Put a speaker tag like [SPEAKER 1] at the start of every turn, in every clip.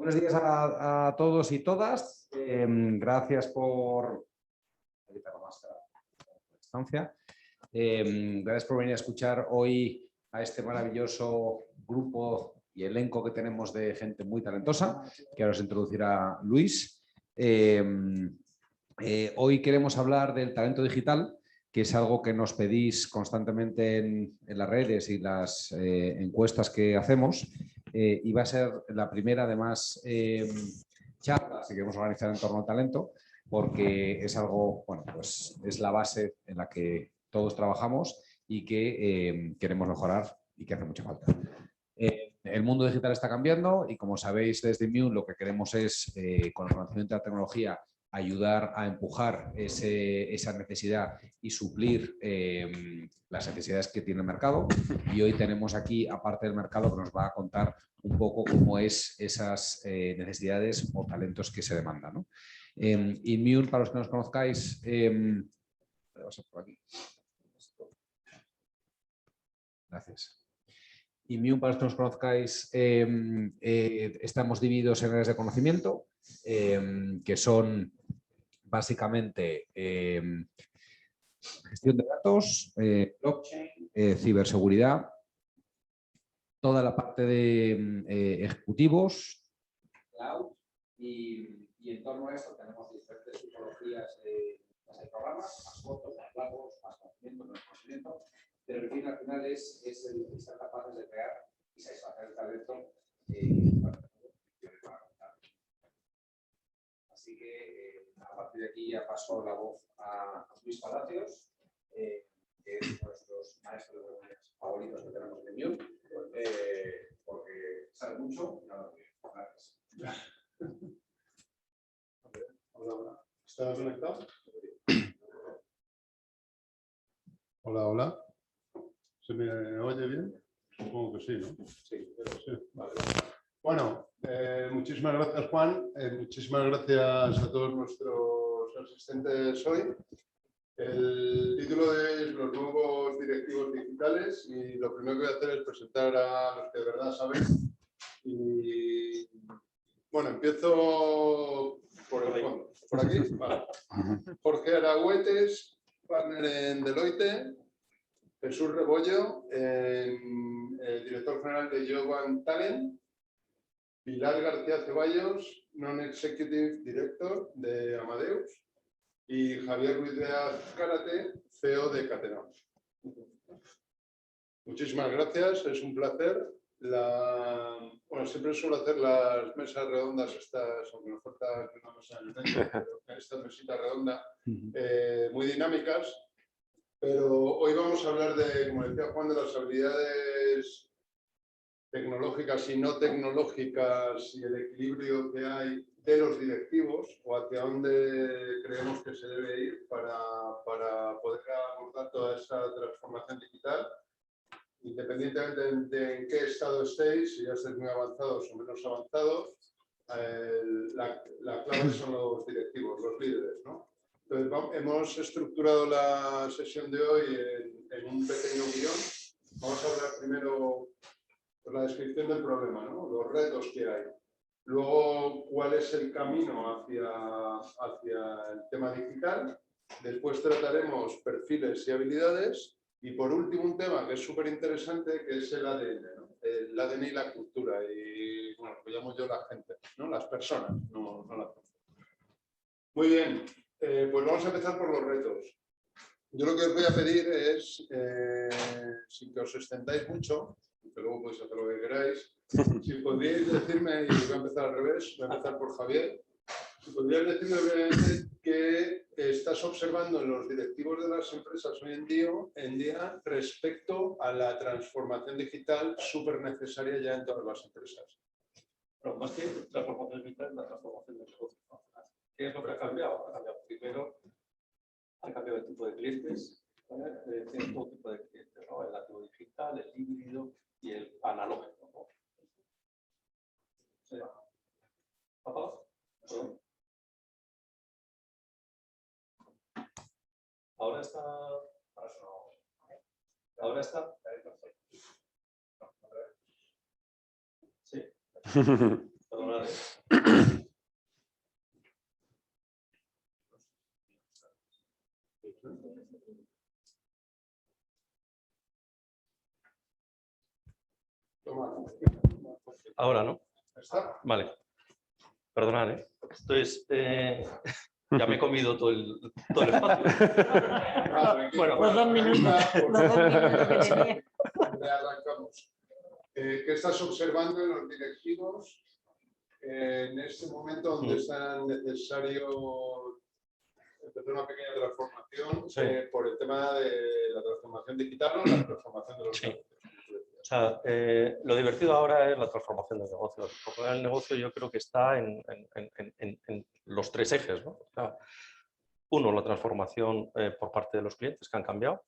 [SPEAKER 1] Buenos días a todos y todas. Gracias por gracias por venir a escuchar hoy a este maravilloso grupo y elenco que tenemos de gente muy talentosa, que ahora os introducirá Luis. Hoy queremos hablar del talento digital, que es algo que nos pedís constantemente en las redes y las encuestas que hacemos. Y va a ser la primera, además, charla que queremos organizar en torno al talento, porque es algo, bueno, pues es la base en la que todos trabajamos y que queremos mejorar y que hace mucha falta. El mundo digital está cambiando y, como sabéis, desde Immune lo que queremos es, con el conocimiento de la tecnología, ayudar a empujar esa necesidad y suplir las necesidades que tiene el mercado. Y hoy tenemos aquí, aparte del mercado, que nos va a contar un poco cómo es esas necesidades o talentos que se demandan, ¿no? Immune, para los que nos conozcáis, por aquí. Gracias. Immune, para los que nos conozcáis, estamos divididos en áreas de conocimiento, que son básicamente gestión de datos, blockchain, ciberseguridad, toda la parte de ejecutivos, cloud, y en torno a esto tenemos diferentes tipologías de programas, más cortos, más largos, más conocimiento, menos conocimiento, pero el fin al final es el estar capaces de crear y satisfacer el talento para contar. Así que a partir de aquí ya paso la voz a Luis Palacios, que es uno de nuestros maestros de reuniones favoritos que tenemos en Immune, porque sabe mucho y nada muy bien. Gracias.
[SPEAKER 2] Hola, hola. ¿Estás conectado? Hola, hola. ¿Se me oye bien? Supongo que sí, ¿no?
[SPEAKER 1] Sí,
[SPEAKER 2] sí. Vale. Bueno, muchísimas gracias, Juan. Muchísimas gracias a todos nuestros asistentes hoy. El título de hoy es Los nuevos directivos digitales, y lo primero que voy a hacer es presentar a los que de verdad saben. Y bueno, empiezo por el fondo. ¿Por aquí? Vale. Jorge Aragüetes, partner en Deloitte. Jesús Rebollo, director general de Jovan Talent. Pilar García Ceballos, Non-Executive Director de Amadeus. Y Javier Ruiz de Azcárate, CEO de Catenón. Muchísimas gracias, es un placer. Bueno, siempre suelo hacer las mesas redondas estas, aunque nos falta una mesa en el medio, pero estas mesitas redondas muy dinámicas. Pero hoy vamos a hablar de, como decía Juan, de las habilidades tecnológicas y no tecnológicas y el equilibrio que hay de los directivos, o hacia dónde creemos que se debe ir para poder abordar toda esta transformación digital, independientemente de en qué estado estéis, si ya estáis muy avanzados o menos avanzados. La clave son los directivos, los líderes, ¿no? Entonces, hemos estructurado la sesión de hoy en un pequeño guión. Vamos a hablar primero de la descripción del problema, ¿no? Los retos que hay. Luego, cuál es el camino hacia el tema digital. Después trataremos perfiles y habilidades. Y por último, un tema que es súper interesante, que es el ADN, ¿no? El ADN y la cultura. Y bueno, lo llamo yo la gente, ¿no? Las personas, no la gente. Muy bien. Pues vamos a empezar por los retos. Yo lo que os voy a pedir es, sin que os extendáis mucho, que luego podéis hacer lo que queráis, si podríais decirme, y voy a empezar al revés, voy a empezar por Javier, si podríais decirme brevemente qué estás observando en los directivos de las empresas hoy en día respecto a la transformación digital súper necesaria ya en todas las empresas.
[SPEAKER 3] Pero más que transformación digital, la transformación del negocio. ¿Qué es lo que ha cambiado? Ha cambiado primero, ha cambiado el tipo de clientes, tiene todo tipo de clientes, ¿no? El nativo digital, el híbrido y el analógico, ¿no? ¿Sí? ¿Papá? ¿Sí? Ahora está... Ahora está... Sí. Perdonad. Ahora, ¿no?
[SPEAKER 2] ¿Está?
[SPEAKER 3] Vale. Perdonad, ¿eh? Esto es... ya me he comido todo el espacio.
[SPEAKER 2] Bueno,
[SPEAKER 4] Los 2 minutos, los 2 minutos que tenía.
[SPEAKER 2] Arrancamos. ¿Qué estás observando en los directivos en este momento donde es tan necesario empezar una pequeña transformación por el tema de la transformación digital o la transformación de los negocios?
[SPEAKER 3] O sea, lo divertido ahora es la transformación del negocio. El negocio yo creo que está en los 3 ejes, ¿no? O sea, uno, la transformación por parte de los clientes que han cambiado.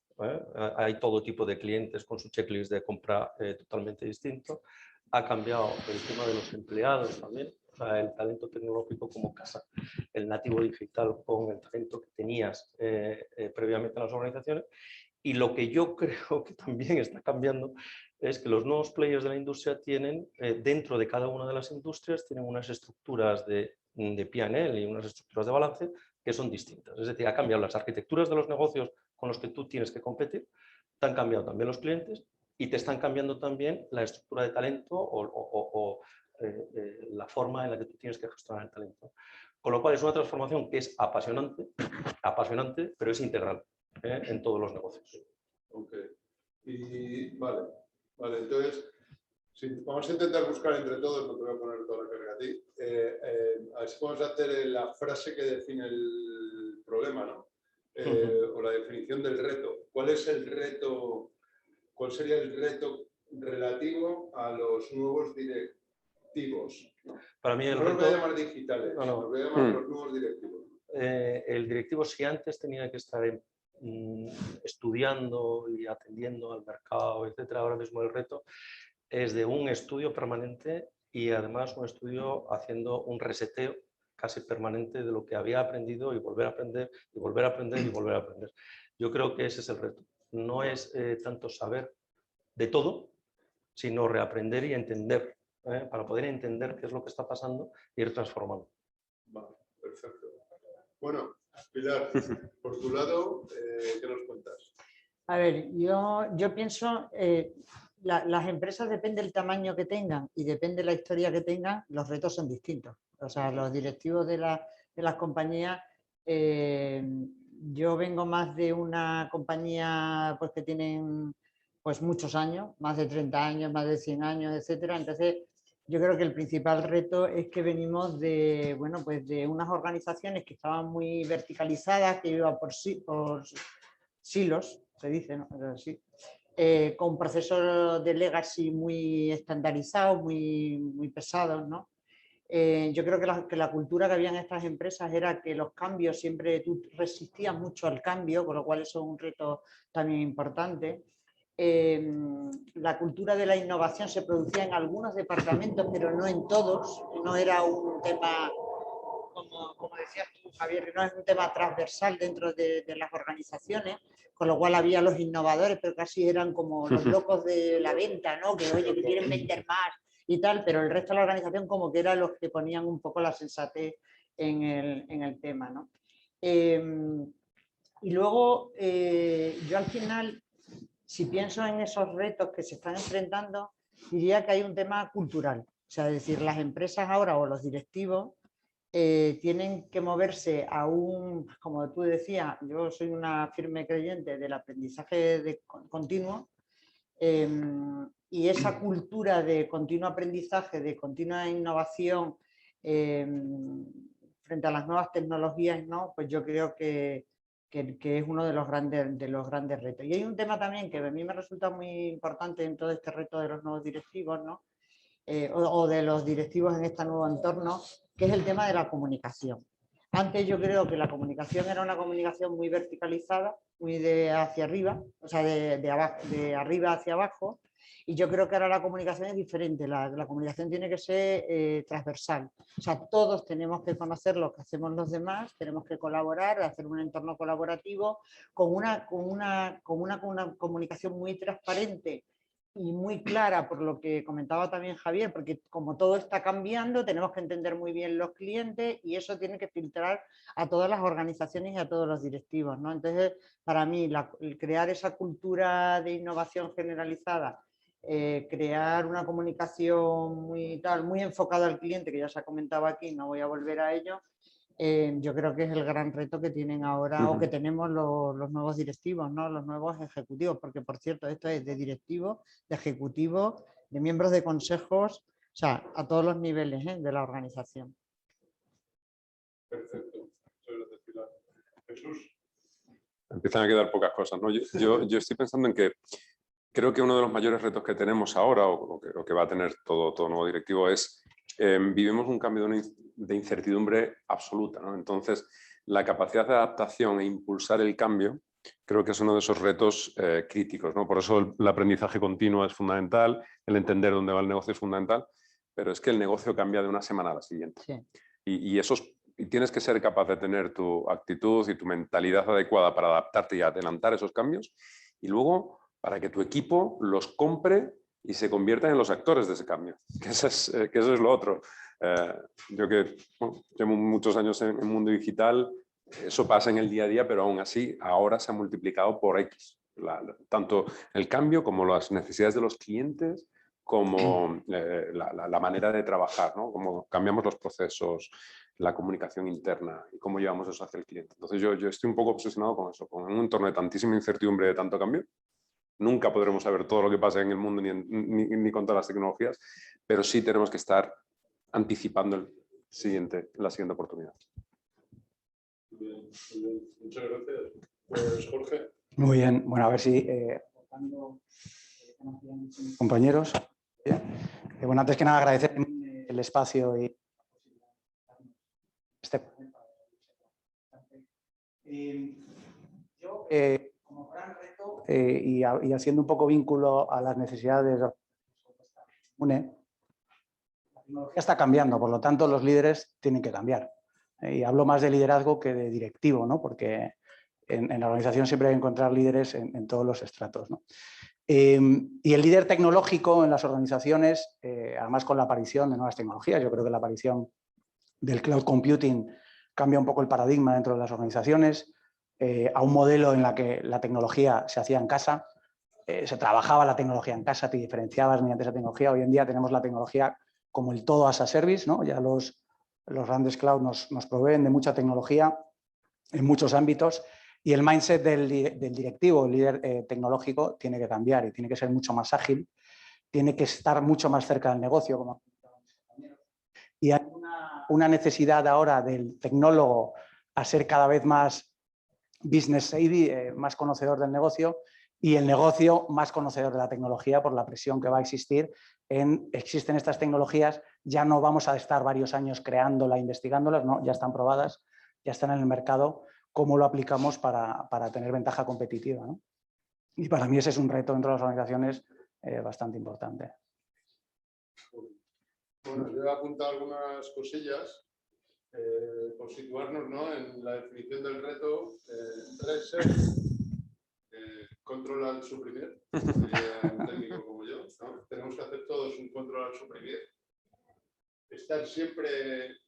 [SPEAKER 3] Hay todo tipo de clientes con su checklist de compra totalmente distinto. Ha cambiado el tema de los empleados también. O sea, el talento tecnológico como casa, el nativo digital con el talento que tenías previamente en las organizaciones. Y lo que yo creo que también está cambiando es que los nuevos players de la industria tienen, dentro de cada una de las industrias, tienen unas estructuras de P&L y unas estructuras de balance que son distintas. Es decir, ha cambiado las arquitecturas de los negocios con los que tú tienes que competir, te han cambiado también los clientes y te están cambiando también la estructura de talento o la forma en la que tú tienes que gestionar el talento. Con lo cual es una transformación que es apasionante, pero es integral en todos los negocios.
[SPEAKER 2] Ok. Y vale, entonces, vamos a intentar buscar entre todos, no te voy a poner toda la carga a ti, a ver si podemos hacer la frase que define el problema, ¿no? O la definición del reto. ¿Cuál es el reto? ¿Cuál sería el reto relativo a los nuevos directivos?
[SPEAKER 3] Para mí el
[SPEAKER 2] no
[SPEAKER 3] reto...
[SPEAKER 2] los voy a llamar digitales,
[SPEAKER 3] no.
[SPEAKER 2] los voy a llamar los nuevos directivos.
[SPEAKER 3] El directivo, si antes tenía que estar estudiando y atendiendo al mercado, etcétera, ahora mismo el reto es de un estudio permanente y además un estudio haciendo un reseteo casi permanente de lo que había aprendido y volver a aprender y volver a aprender y volver a aprender. Yo creo que ese es el reto. No es tanto saber de todo, sino reaprender y entender, para poder entender qué es lo que está pasando e ir transformando.
[SPEAKER 2] Vale, perfecto. Bueno, Pilar, por tu lado, ¿qué nos cuentas?
[SPEAKER 4] A ver, yo pienso, las empresas, depende del tamaño que tengan y depende de la historia que tengan, los retos son distintos. O sea, los directivos de las compañías, yo vengo más de una compañía pues, que tienen pues, muchos años, más de 30 años, más de 100 años, etcétera. Entonces, yo creo que el principal reto es que venimos de, bueno, pues de unas organizaciones que estaban muy verticalizadas, que iban por silos, se dice, ¿no? Sí. Con procesos de legacy muy estandarizados, muy pesados, ¿no? Yo creo que la cultura que había en estas empresas era que los cambios siempre tú resistías mucho al cambio, con lo cual eso es un reto también importante. La cultura de la innovación se producía en algunos departamentos, pero no en todos. No era un tema, como decías tú, Javier, no es un tema transversal dentro de las organizaciones, con lo cual había los innovadores, pero casi eran como los locos de la venta, ¿no? Que, oye, que quieren vender más y tal, pero el resto de la organización como que eran los que ponían un poco la sensatez en el tema, ¿no? Y luego, yo al final, si pienso en esos retos que se están enfrentando, diría que hay un tema cultural. O sea, es decir, las empresas ahora o los directivos tienen que moverse a un, como tú decías, yo soy una firme creyente del aprendizaje continuo, y esa cultura de continuo aprendizaje, de continua innovación frente a las nuevas tecnologías, ¿no? Pues yo creo que es uno de los grandes retos. Y hay un tema también que a mí me resulta muy importante en todo este reto de los nuevos directivos, ¿no? O de los directivos en este nuevo entorno, que es el tema de la comunicación. Antes yo creo que la comunicación era una comunicación muy verticalizada, muy de hacia arriba, o sea, de arriba hacia abajo, y yo creo que ahora la comunicación es diferente, la comunicación tiene que ser transversal. O sea, todos tenemos que conocer lo que hacemos los demás, tenemos que colaborar, hacer un entorno colaborativo con una comunicación muy transparente, y muy clara por lo que comentaba también Javier, porque como todo está cambiando, tenemos que entender muy bien los clientes y eso tiene que filtrar a todas las organizaciones y a todos los directivos, ¿no? Entonces, para mí, el crear esa cultura de innovación generalizada, crear una comunicación muy enfocada al cliente, que ya se ha comentado aquí, no voy a volver a ello, yo creo que es el gran reto que tienen ahora o que tenemos los nuevos directivos, ¿no? Los nuevos ejecutivos, porque por cierto esto es de directivos, de ejecutivos, de miembros de consejos, o sea, a todos los niveles de la organización.
[SPEAKER 2] Perfecto. Muchas gracias, Pilar. Jesús.
[SPEAKER 5] Empiezan a quedar pocas cosas, ¿no? Yo estoy pensando en que creo que uno de los mayores retos que tenemos ahora, o que va a tener todo nuevo directivo, es vivimos un cambio de incertidumbre absoluta, ¿no? Entonces, la capacidad de adaptación e impulsar el cambio creo que es uno de esos retos críticos, ¿no? Por eso el aprendizaje continuo es fundamental, el entender dónde va el negocio es fundamental, pero es que el negocio cambia de una semana a la siguiente.
[SPEAKER 4] Sí.
[SPEAKER 5] Y tienes que ser capaz de tener tu actitud y tu mentalidad adecuada para adaptarte y adelantar esos cambios, y luego para que tu equipo los compre y se conviertan en los actores de ese cambio, que eso es lo otro. Yo que llevo muchos años en el mundo digital, eso pasa en el día a día, pero aún así ahora se ha multiplicado por X. Tanto el cambio como las necesidades de los clientes, como la manera de trabajar, ¿no? Cómo cambiamos los procesos, la comunicación interna y cómo llevamos eso hacia el cliente. Entonces yo estoy un poco obsesionado con eso, con un entorno de tantísima incertidumbre, de tanto cambio. Nunca podremos saber todo lo que pasa en el mundo ni con todas las tecnologías, pero sí tenemos que estar anticipando la siguiente oportunidad.
[SPEAKER 2] Muy bien. Muchas gracias. Pues Jorge.
[SPEAKER 6] Muy bien, bueno, a ver si compañeros. Bueno, antes que nada agradecer el espacio y yo como gran reto y haciendo un poco vínculo a las necesidades la tecnología está cambiando, por lo tanto los líderes tienen que cambiar. Y hablo más de liderazgo que de directivo, ¿no? Porque en la organización siempre hay que encontrar líderes en todos los estratos, ¿no? Y el líder tecnológico en las organizaciones, además con la aparición de nuevas tecnologías, yo creo que la aparición del cloud computing cambia un poco el paradigma dentro de las organizaciones, a un modelo en la que la tecnología se hacía en casa, se trabajaba la tecnología en casa, te diferenciabas mediante esa tecnología. Hoy en día tenemos la tecnología como el todo as a service, ¿no? Ya los grandes cloud nos proveen de mucha tecnología en muchos ámbitos. Y el mindset del directivo, el líder tecnológico, tiene que cambiar y tiene que ser mucho más ágil, tiene que estar mucho más cerca del negocio, como y hay una necesidad ahora del tecnólogo a ser cada vez más business savvy, más conocedor del negocio, y el negocio más conocedor de la tecnología por la presión que va a existir. Existen estas tecnologías, ya no vamos a estar varios años creándolas, investigándolas, no, ya están probadas, ya están en el mercado. ¿Cómo lo aplicamos para tener ventaja competitiva, ¿no? Y para mí ese es un reto dentro de las organizaciones bastante importante.
[SPEAKER 2] Bueno, yo he apuntado algunas cosillas por situarnos, ¿no? En la definición del reto. Reset, control al suprimir, diría un técnico como yo, ¿no? Tenemos que hacer todos un control al suprimir. Estar siempre...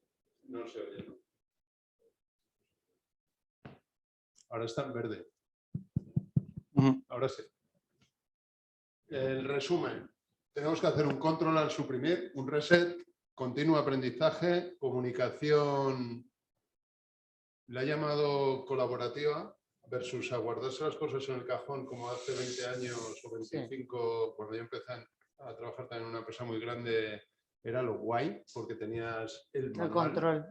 [SPEAKER 2] No se oye, ¿no? Ahora está en verde. Ahora sí. El resumen. Tenemos que hacer un control al suprimir, un reset, continuo aprendizaje, comunicación, la he llamado colaborativa, versus a guardarse las cosas en el cajón como hace 20 años o 25, sí. Cuando yo empecé a trabajar también en una empresa muy grande, era lo guay, porque tenías el
[SPEAKER 4] control.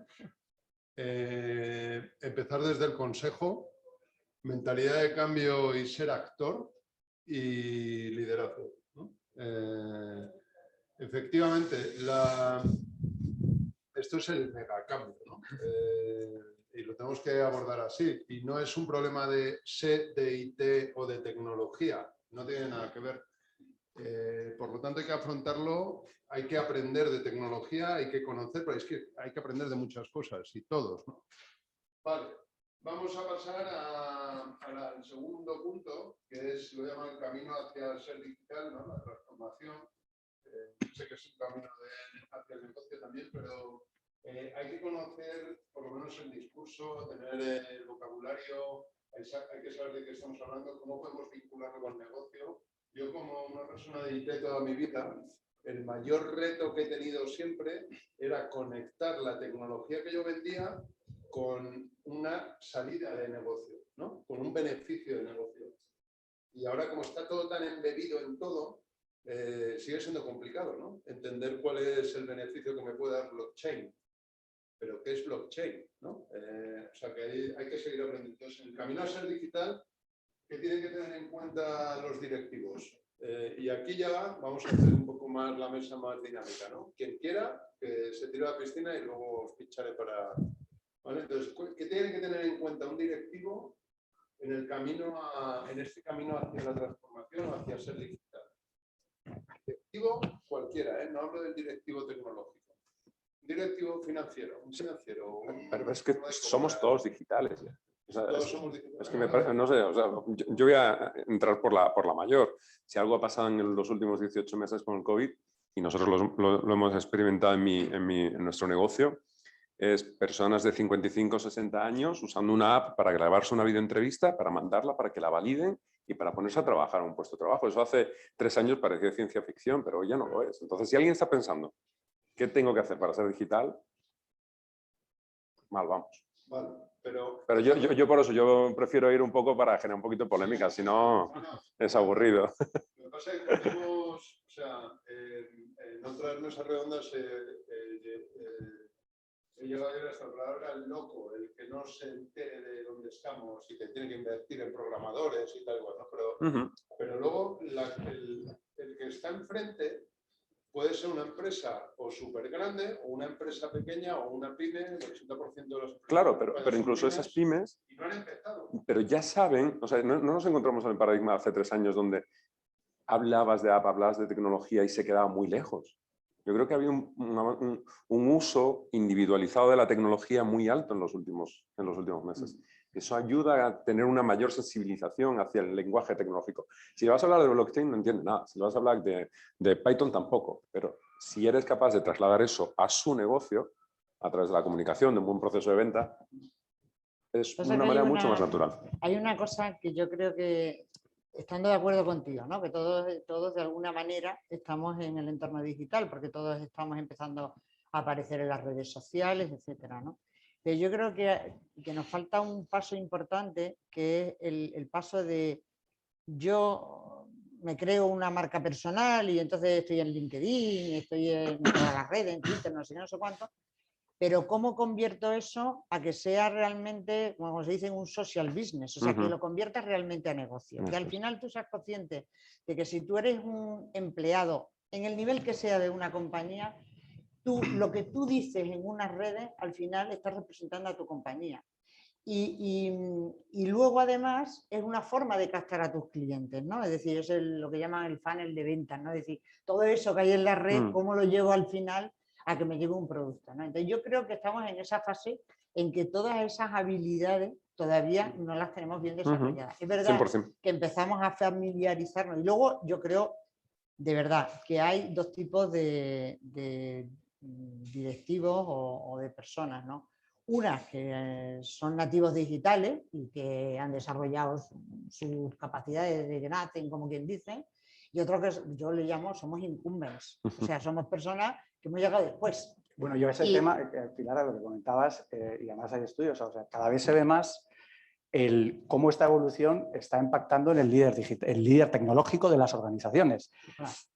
[SPEAKER 2] Empezar desde el consejo, mentalidad de cambio y ser actor y liderazgo, ¿no? Efectivamente, esto es el megacambio, ¿no? Y lo tenemos que abordar así. Y no es un problema de SE, de IT o de tecnología, no tiene nada que ver. Por lo tanto, hay que afrontarlo, hay que aprender de tecnología, hay que conocer, pero es que hay que aprender de muchas cosas y todos, ¿no? Vale, vamos a pasar al segundo punto, que es, lo llaman el camino hacia el ser digital, ¿no? La transformación. Sé que es un camino hacia el negocio también, pero hay que conocer, por lo menos el discurso, tener el vocabulario, hay que saber de qué estamos hablando, cómo podemos vincularlo con el negocio. Yo, como una persona de IT toda mi vida, el mayor reto que he tenido siempre era conectar la tecnología que yo vendía con una salida de negocio, ¿no? Con un beneficio de negocio. Y ahora, como está todo tan embebido en todo, sigue siendo complicado, ¿no? Entender cuál es el beneficio que me puede dar blockchain. Pero ¿qué es blockchain? ¿No? O sea, que hay que seguir aprendiendo. Entonces, en el camino a ser digital, ¿qué tienen que tener en cuenta los directivos? Y aquí ya vamos a hacer un poco más la mesa más dinámica, ¿no? Quien quiera, que se tire a la piscina y luego os ficharé para... ¿Vale? Entonces, ¿qué tiene que tener en cuenta un directivo en este camino hacia la transformación o hacia ser digital? Directivo cualquiera, ¿eh? No hablo del directivo tecnológico. Un directivo financiero, un financiero.
[SPEAKER 5] Pero es que somos todos digitales. O sea,
[SPEAKER 2] todos somos digitales.
[SPEAKER 5] Es que me parece, no sé, o sea, yo voy a entrar por la mayor. Si algo ha pasado en los últimos 18 meses con el COVID, y nosotros lo hemos experimentado en nuestro negocio, es personas de 55 60 años usando una app para grabarse una videoentrevista, para mandarla, para que la validen y para ponerse a trabajar a un puesto de trabajo. Eso hace 3 años parecía ciencia ficción, pero hoy ya no lo es. Entonces, si alguien está pensando, ¿qué tengo que hacer para ser digital? Mal vamos.
[SPEAKER 2] Vale, pero
[SPEAKER 5] yo por eso, yo prefiero ir un poco para generar un poquito de polémica, si no es aburrido.
[SPEAKER 2] Lo que pasa es que tenemos, o sea, en otras mesas redondas he llegado a ver hasta la palabra el loco, el que no se entere de dónde estamos y que tiene que invertir en programadores y tal, ¿no? Pero luego el que está enfrente puede ser una empresa o súper grande o una empresa pequeña o una pyme, el 80% de las empresas.
[SPEAKER 5] Claro, pero incluso esas pymes,
[SPEAKER 2] y no han empezado.
[SPEAKER 5] Pero ya saben, o sea, no nos encontramos en el paradigma de hace 3 años donde hablabas de app, hablabas de tecnología y se quedaba muy lejos. Yo creo que había un uso individualizado de la tecnología muy alto en los últimos meses. Eso ayuda a tener una mayor sensibilización hacia el lenguaje tecnológico. Si le vas a hablar de blockchain, no entiende nada. Si le vas a hablar de Python, tampoco. Pero si eres capaz de trasladar eso a su negocio, a través de la comunicación, de un buen proceso de venta, es una manera mucho más natural.
[SPEAKER 4] Hay una cosa que yo creo que, estando de acuerdo contigo, ¿no? Que todos de alguna manera estamos en el entorno digital, porque todos estamos empezando a aparecer en las redes sociales, etcétera, ¿no? Pero yo creo que nos falta un paso importante, que es el paso de yo me creo una marca personal y entonces estoy en LinkedIn, estoy en todas las redes, en Twitter, no sé qué, no sé cuánto. Pero ¿cómo convierto eso a que sea realmente, como se dice, en un social business? O sea, que lo conviertas realmente a negocio. Que al final tú seas consciente de que si tú eres un empleado, en el nivel que sea de una compañía, lo que tú dices en unas redes, al final estás representando a tu compañía. Y luego, además, es una forma de captar a tus clientes, ¿no? Es decir, es lo que llaman el funnel de ventas, ¿no? Es decir, todo eso que hay en la red, ¿cómo lo llevo al final a que me lleve un producto, ¿no? Entonces yo creo que estamos en esa fase en que todas esas habilidades todavía no las tenemos bien desarrolladas. Es verdad
[SPEAKER 5] 100%.
[SPEAKER 4] que empezamos a familiarizarnos y luego yo creo de verdad que hay 2 tipos de directivos o de personas, ¿no? Unas que son nativos digitales y que han desarrollado sus capacidades de nacen, como quien dice, y otros que yo le llamo somos incumbents, o sea, somos personas que hemos llegado después.
[SPEAKER 6] Bueno, yo ese tema, Pilar, a lo que comentabas, y además hay estudios, o sea, cada vez se ve más cómo esta evolución está impactando en el líder tecnológico de las organizaciones.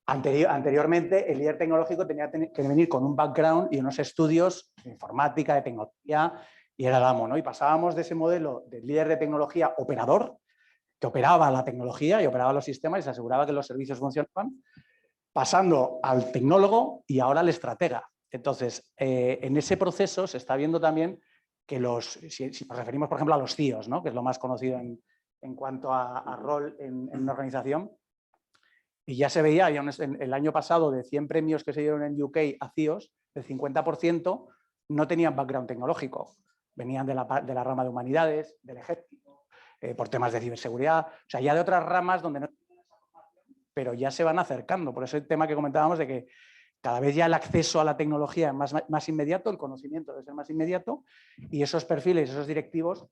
[SPEAKER 6] Anteriormente, el líder tecnológico tenía que venir con un background y unos estudios de informática, de tecnología, y era el amo, ¿no? Y pasábamos de ese modelo de líder de tecnología operador, que operaba la tecnología y operaba los sistemas y se aseguraba que los servicios funcionaban, pasando al tecnólogo y ahora al estratega. Entonces, en ese proceso se está viendo también que si nos referimos, por ejemplo, a los CIOs, ¿no? Que es lo más conocido en cuanto a rol en una organización, y ya se veía el año pasado de 100 premios que se dieron en UK a CIOs, el 50% no tenían background tecnológico. venían de la rama de humanidades, del ejército, por temas de ciberseguridad, o sea, ya de otras ramas donde no, pero ya se van acercando. Por eso el tema que comentábamos de que cada vez ya el acceso a la tecnología es más inmediato, el conocimiento debe ser más inmediato y esos perfiles, esos directivos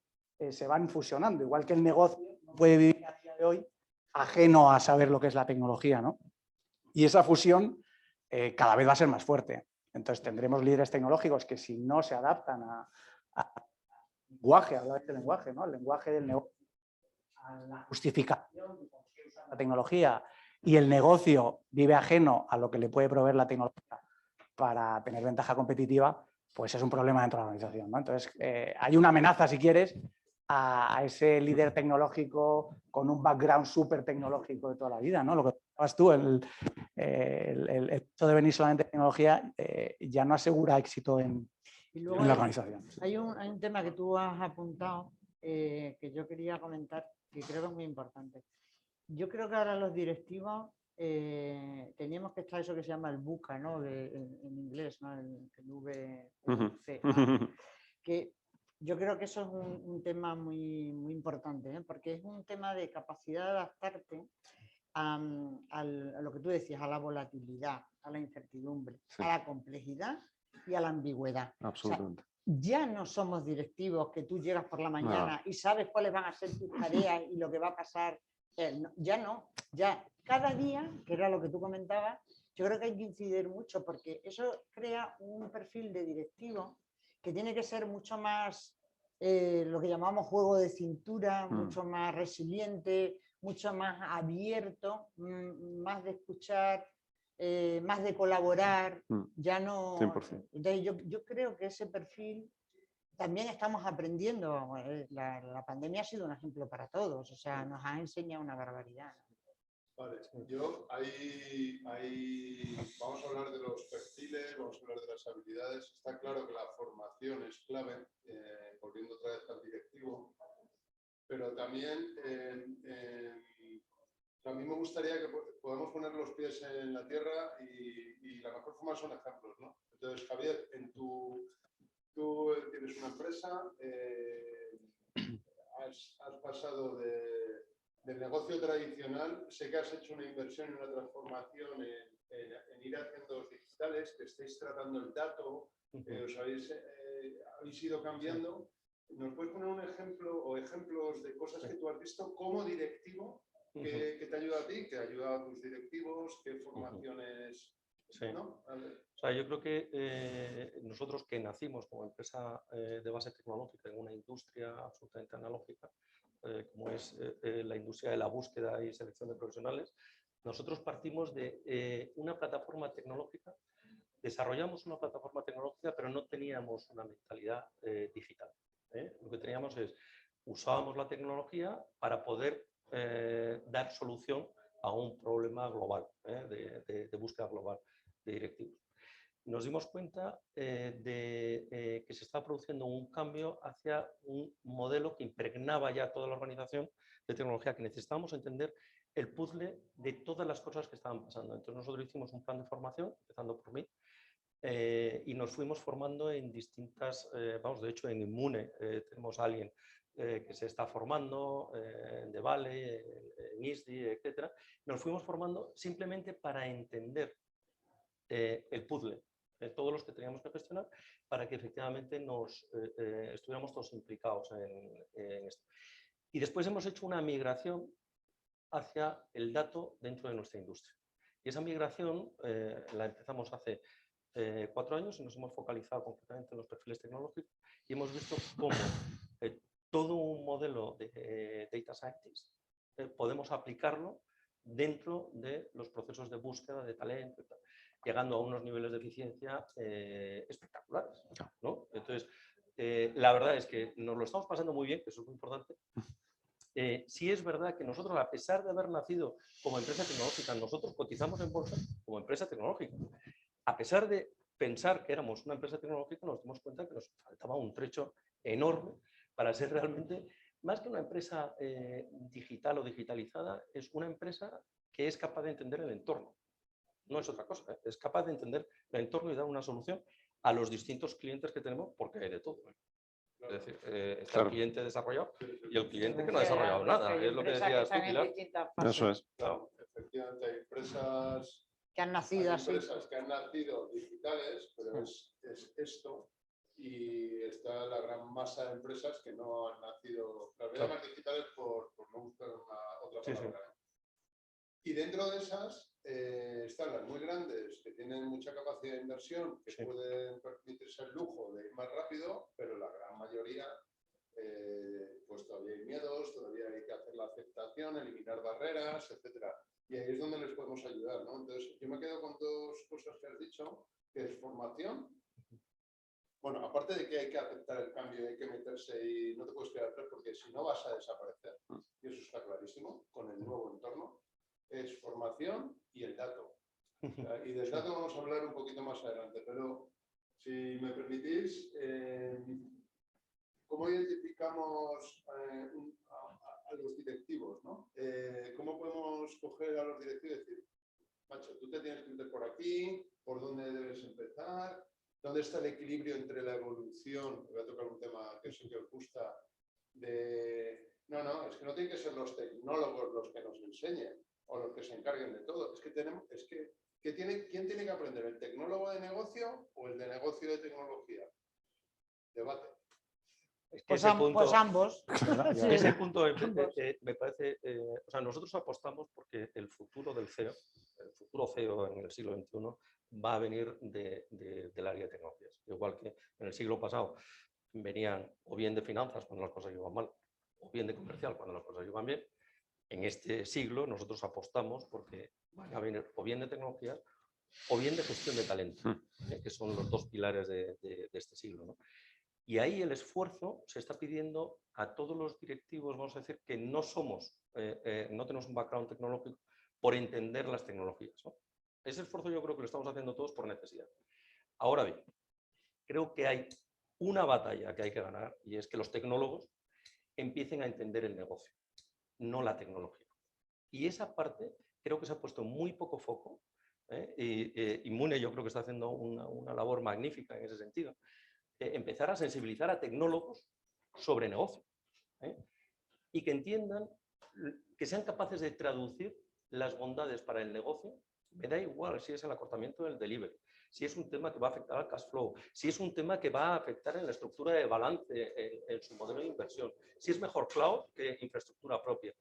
[SPEAKER 6] se van fusionando, igual que el negocio no puede vivir a día de hoy ajeno a saber lo que es la tecnología, ¿no? Y esa fusión cada vez va a ser más fuerte. Entonces tendremos líderes tecnológicos que si no se adaptan a lenguaje, hablar del lenguaje, ¿no? El lenguaje del negocio, a la justificación de por qué usar la tecnología y el negocio vive ajeno a lo que le puede proveer la tecnología para tener ventaja competitiva, pues es un problema dentro de la organización, ¿no? Entonces hay una amenaza, si quieres, a ese líder tecnológico con un background súper tecnológico de toda la vida, ¿no? Lo que comentabas tú, el hecho de venir solamente de tecnología ya no asegura éxito en la organización.
[SPEAKER 4] Hay un tema que tú has apuntado que yo quería comentar, que creo que es muy importante. Yo creo que ahora los directivos teníamos que estar eso que se llama el VUCA, ¿no? En inglés, ¿no? El VC, ¿no? Que yo creo que eso es un tema muy, muy importante, ¿eh? Porque es un tema de capacidad de adaptarte a lo que tú decías, a la volatilidad, a la incertidumbre, sí, a la complejidad y a la ambigüedad.
[SPEAKER 5] Absolutamente.
[SPEAKER 4] O sea, ya no somos directivos que tú llegas por la mañana y sabes cuáles van a ser tus tareas y lo que va a pasar. Ya no, ya cada día, que era lo que tú comentabas, yo creo que hay que incidir mucho porque eso crea un perfil de directivo que tiene que ser mucho más, lo que llamamos juego de cintura, mucho más resiliente, mucho más abierto, más de escuchar, más de colaborar, ya no...
[SPEAKER 5] 100%.
[SPEAKER 4] Entonces yo creo que ese perfil también estamos aprendiendo. La pandemia ha sido un ejemplo para todos, o sea, nos ha enseñado una barbaridad.
[SPEAKER 2] Vale, yo vamos a hablar de los perfiles, vamos a hablar de las habilidades. Está claro que la formación es clave, volviendo otra vez al directivo, pero también a mí me gustaría que podamos poner los pies en la tierra y la mejor forma son ejemplos, ¿no? Entonces, Javier, tú tienes una empresa, has pasado del negocio tradicional, sé que has hecho una inversión y una transformación en ir hacia dos digitales, que estáis tratando el dato, os habéis ido cambiando. ¿Nos puedes poner un ejemplo o ejemplos de cosas que tú has visto como directivo que te ayuda a ti, que ayuda a tus directivos, qué formaciones...
[SPEAKER 3] Sí.
[SPEAKER 2] ¿No?
[SPEAKER 3] O sea, yo creo que nosotros que nacimos como empresa de base tecnológica en una industria absolutamente analógica, como es la industria de la búsqueda y selección de profesionales, nosotros partimos de una plataforma tecnológica, desarrollamos una plataforma tecnológica, pero no teníamos una mentalidad digital. Lo que teníamos es, usábamos la tecnología para poder dar solución a un problema global, de búsqueda global de directivos. Nos dimos cuenta de que se estaba produciendo un cambio hacia un modelo que impregnaba ya toda la organización de tecnología, que necesitábamos entender el puzzle de todas las cosas que estaban pasando. Entonces nosotros hicimos un plan de formación, empezando por mí, y nos fuimos formando en distintas, de hecho en Inmune tenemos a alguien que se está formando, en Devale, en ISDI, etc. Nos fuimos formando simplemente para entender el puzzle, todos los que teníamos que gestionar, para que efectivamente estuviéramos todos implicados en esto. Y después hemos hecho una migración hacia el dato dentro de nuestra industria. Y esa migración la empezamos hace 4 años y nos hemos focalizado concretamente en los perfiles tecnológicos y hemos visto cómo todo un modelo de Data Scientist podemos aplicarlo dentro de los procesos de búsqueda de talento, llegando a unos niveles de eficiencia espectaculares, ¿no? Entonces, la verdad es que nos lo estamos pasando muy bien, que eso es muy importante. Sí es verdad que nosotros, a pesar de haber nacido como empresa tecnológica, nosotros cotizamos en bolsa como empresa tecnológica. A pesar de pensar que éramos una empresa tecnológica, nos dimos cuenta que nos faltaba un trecho enorme para ser realmente, más que una empresa digital o digitalizada, es una empresa que es capaz de entender el entorno. No es otra cosa, es capaz de entender el entorno y dar una solución a los distintos clientes que tenemos, porque hay de todo.
[SPEAKER 2] Claro.
[SPEAKER 3] Es decir, está
[SPEAKER 5] Claro.
[SPEAKER 3] el cliente desarrollado
[SPEAKER 2] Sí, sí,
[SPEAKER 3] y el
[SPEAKER 2] sí.
[SPEAKER 3] cliente que no ha desarrollado nada.
[SPEAKER 4] Hay
[SPEAKER 3] Es lo que
[SPEAKER 4] empresas
[SPEAKER 3] decías tú,
[SPEAKER 4] están en
[SPEAKER 3] Pilar.
[SPEAKER 4] distintas fases,
[SPEAKER 5] Eso es.
[SPEAKER 3] Claro.
[SPEAKER 2] Efectivamente, hay empresas
[SPEAKER 4] que han nacido así.
[SPEAKER 2] que han nacido digitales, pero es esto. Y está la gran masa de empresas que no han nacido, las voy a llamar digitales por no buscar otra
[SPEAKER 3] Sí, sí.
[SPEAKER 2] palabra. Y dentro de esas están las muy grandes, que tienen mucha capacidad de inversión, que
[SPEAKER 3] Sí.
[SPEAKER 2] pueden permitirse el lujo de ir más rápido, pero la gran mayoría, pues todavía hay miedos, todavía hay que hacer la aceptación, eliminar barreras, etcétera. Y ahí es donde les podemos ayudar, ¿no? Entonces, yo me quedo con dos cosas que has dicho, que es formación. Bueno, aparte de que hay que aceptar el cambio, hay que meterse y no te puedes quedar atrás porque si no vas a desaparecer. Y eso está clarísimo con el nuevo entorno. Es formación y el dato. Y del dato vamos a hablar un poquito más adelante, pero si me permitís, ¿cómo identificamos a los directivos, ¿no? ¿Cómo podemos coger a los directivos y decir, macho, tú te tienes que meter por aquí, por dónde debes empezar, dónde está el equilibrio entre la evolución, voy a tocar un tema que sé que os gusta, de... No, es que no tienen que ser los tecnólogos los que nos enseñen o los que se encarguen de todo. Es que ¿quién tiene que aprender? ¿El tecnólogo de negocio o el de negocio de tecnología? Debate.
[SPEAKER 3] Es que
[SPEAKER 4] Pues,
[SPEAKER 3] ese punto,
[SPEAKER 4] pues ambos.
[SPEAKER 6] Ya.
[SPEAKER 3] ese punto
[SPEAKER 4] Ambos.
[SPEAKER 3] me parece, o sea, nosotros apostamos porque el futuro del CEO, el futuro CEO en el siglo XXI va a venir del área de tecnologías. Igual que en el siglo pasado venían o bien de finanzas cuando las cosas iban mal, o bien de comercial cuando las cosas iban bien. En este siglo nosotros apostamos porque van a venir o bien de tecnologías o bien de gestión de talento, que son los dos pilares de este siglo, ¿no? Y ahí el esfuerzo se está pidiendo a todos los directivos, vamos a decir, que no somos, no tenemos un background tecnológico por entender las tecnologías, ¿no? Ese esfuerzo yo creo que lo estamos haciendo todos por necesidad. Ahora bien, creo que hay una batalla que hay que ganar y es que los tecnólogos empiecen a entender el negocio, no la tecnología. Y esa parte creo que se ha puesto muy poco foco, y Mune yo creo que está haciendo una labor magnífica en ese sentido. Empezar a sensibilizar a tecnólogos sobre negocio, y que entiendan, que sean capaces de traducir las bondades para el negocio. Me da igual si es el acortamiento del delivery, si es un tema que va a afectar al cash flow, si es un tema que va a afectar en la estructura de balance, en su modelo de inversión, si es mejor cloud que infraestructura propia.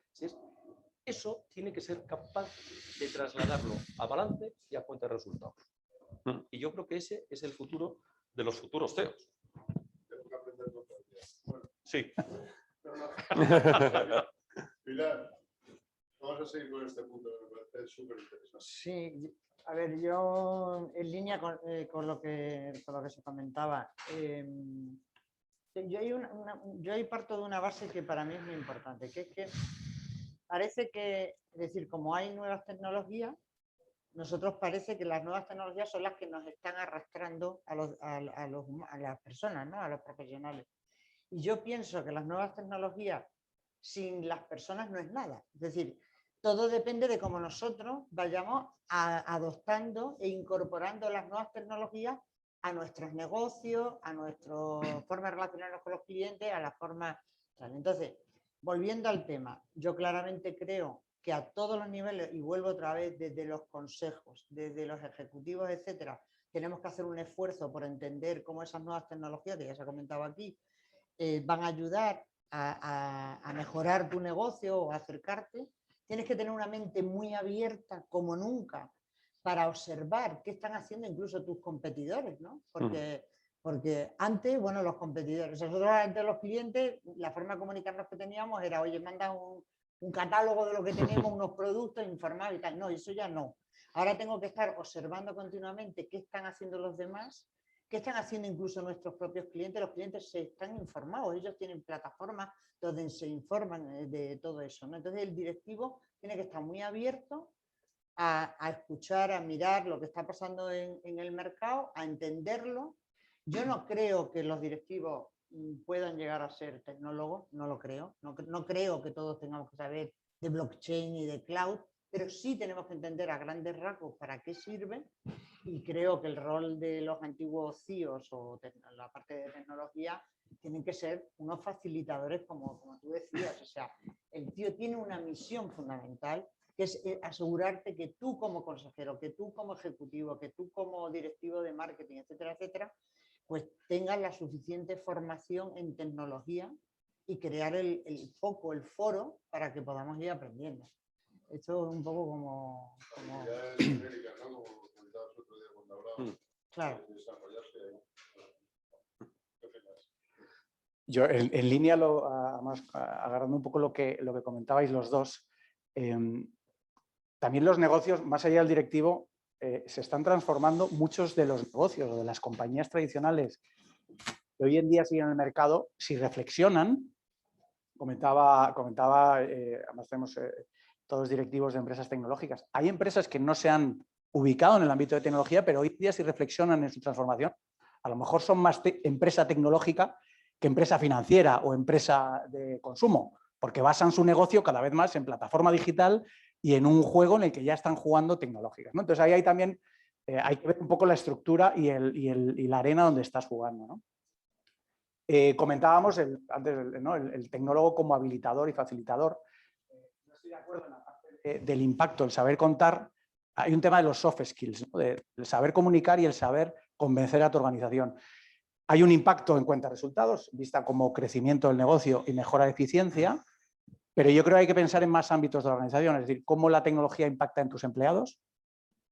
[SPEAKER 3] Eso tiene que ser capaz de trasladarlo a balance y a cuenta de resultados. Y yo creo que ese es el futuro de los futuros CEOs.
[SPEAKER 2] Tengo que aprender con todo el día. Bueno,
[SPEAKER 3] Sí.
[SPEAKER 2] Pilar, vamos a seguir con este punto, que me parece súper interesante.
[SPEAKER 4] Sí, a ver, yo en línea con lo que se comentaba, yo ahí parto de una base que para mí es muy importante, que es que parece que, es decir, como hay nuevas tecnologías, nosotros parece que las nuevas tecnologías son las que nos están arrastrando a las personas, ¿no? A los profesionales. Y yo pienso que las nuevas tecnologías sin las personas no es nada. Es decir, todo depende de cómo nosotros vayamos adoptando e incorporando las nuevas tecnologías a nuestros negocios, a nuestra forma de relacionarnos con los clientes, a la forma... Entonces, volviendo al tema, yo claramente creo que a todos los niveles, y vuelvo otra vez desde los consejos, desde los ejecutivos, etcétera, tenemos que hacer un esfuerzo por entender cómo esas nuevas tecnologías, que ya se ha comentado aquí, van a ayudar a mejorar tu negocio o a acercarte. Tienes que tener una mente muy abierta como nunca para observar qué están haciendo incluso tus competidores, ¿no? Porque antes, bueno, los competidores, nosotros antes los clientes, la forma de comunicarnos que teníamos era, oye, manda un catálogo de lo que tenemos, unos productos, informar y tal. No, eso ya no. Ahora tengo que estar observando continuamente qué están haciendo los demás, qué están haciendo incluso nuestros propios clientes. Los clientes se están informados, ellos tienen plataformas donde se informan de todo eso, ¿no? Entonces el directivo tiene que estar muy abierto a escuchar, a mirar lo que está pasando en el mercado, a entenderlo. Yo no creo que los directivos puedan llegar a ser tecnólogos, no lo creo. No creo que todos tengamos que saber de blockchain y de cloud, pero sí tenemos que entender a grandes rasgos para qué sirven Y creo que el rol de los antiguos CIOs o la parte de tecnología tienen que ser unos facilitadores, como tú decías. O sea, el CIO tiene una misión fundamental, que es asegurarte que tú como consejero, que tú como ejecutivo, que tú como directivo de marketing, etcétera, etcétera, pues tengas la suficiente formación en tecnología y crear el foco, el foro, para que podamos ir aprendiendo. Esto es un poco como...
[SPEAKER 2] Actividades genéricas, ¿no? Como comentabas otro día cuando hablábamos.
[SPEAKER 4] Claro.
[SPEAKER 2] De desarrollarse. ¿Qué opinas?
[SPEAKER 6] Yo, en línea, además, agarrando un poco lo que comentabais los dos, también los negocios, más allá del directivo, se están transformando. Muchos de los negocios o de las compañías tradicionales que hoy en día siguen en el mercado, si reflexionan, comentaba además tenemos todos directivos de empresas tecnológicas, hay empresas que no se han ubicado en el ámbito de tecnología, pero hoy en día si reflexionan en su transformación, a lo mejor son más empresa tecnológica que empresa financiera o empresa de consumo, porque basan su negocio cada vez más en plataforma digital y en un juego en el que ya están jugando tecnológicas, ¿no? Entonces ahí hay también, hay que ver un poco la estructura y la arena donde estás jugando, ¿no? Comentábamos antes el tecnólogo como habilitador y facilitador. No estoy de acuerdo en la parte del impacto, el saber contar. Hay un tema de los soft skills, ¿no? El saber comunicar y el saber convencer a tu organización. Hay un impacto en cuenta de resultados, vista como crecimiento del negocio y mejora de eficiencia, pero yo creo que hay que pensar en más ámbitos de la organización, es decir, cómo la tecnología impacta en tus empleados,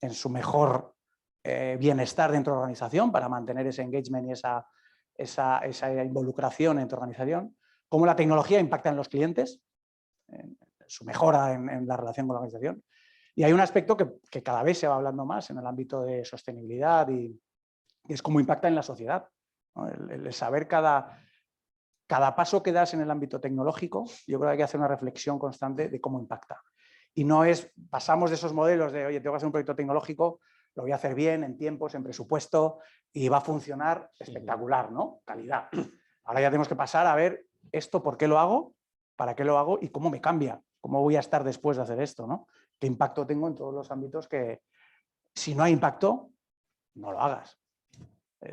[SPEAKER 6] en su mejor bienestar dentro de la organización para mantener ese engagement y esa involucración en tu organización, cómo la tecnología impacta en los clientes, en su mejora en la relación con la organización. Y hay un aspecto que cada vez se va hablando más en el ámbito de sostenibilidad y es cómo impacta en la sociedad, ¿no? El saber cada paso que das en el ámbito tecnológico, yo creo que hay que hacer una reflexión constante de cómo impacta. Y no es, pasamos de esos modelos de, oye, tengo que hacer un proyecto tecnológico, lo voy a hacer bien, en tiempos, en presupuesto, y va a funcionar espectacular, ¿no? Calidad. Ahora ya tenemos que pasar a ver esto, ¿por qué lo hago? ¿Para qué lo hago? Y cómo me cambia, cómo voy a estar después de hacer esto, ¿no? ¿Qué impacto tengo en todos los ámbitos que, si no hay impacto, no lo hagas?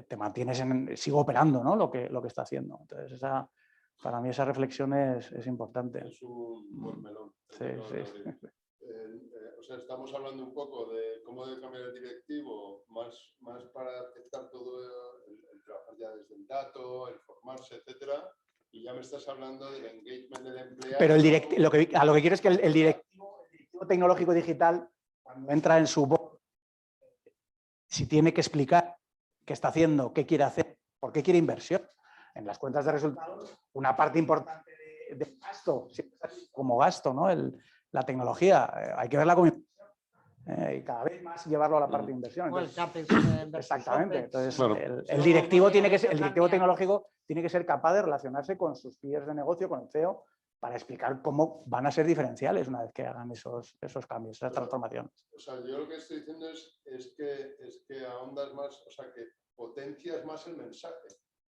[SPEAKER 6] Te mantienes sigo operando, ¿no? lo que está haciendo. Entonces, para mí esa reflexión es importante.
[SPEAKER 2] Es un buen melón.
[SPEAKER 6] Sí, sí.
[SPEAKER 2] O sea, estamos hablando un poco de cómo debe cambiar el directivo, más para aceptar todo el trabajar ya desde el dato, el formarse, etcétera. Y ya me estás hablando del engagement del empleado.
[SPEAKER 6] Pero a lo que quiero es que el directivo tecnológico digital, cuando entra en su voz, si tiene que explicar qué está haciendo, qué quiere hacer, por qué quiere inversión. En las cuentas de resultados, una parte importante del gasto, como gasto, ¿no? La tecnología, hay que verla como inversión. Y cada vez más llevarlo a la parte de inversión. Entonces, exactamente. Entonces,
[SPEAKER 5] claro.
[SPEAKER 6] el directivo tecnológico tiene que ser capaz de relacionarse con sus peers de negocio, con el CEO, para explicar cómo van a ser diferenciales una vez que hagan esos cambios, esas transformaciones.
[SPEAKER 2] O sea, yo lo que estoy diciendo es que ahondas más, o sea, que potencias más el mensaje.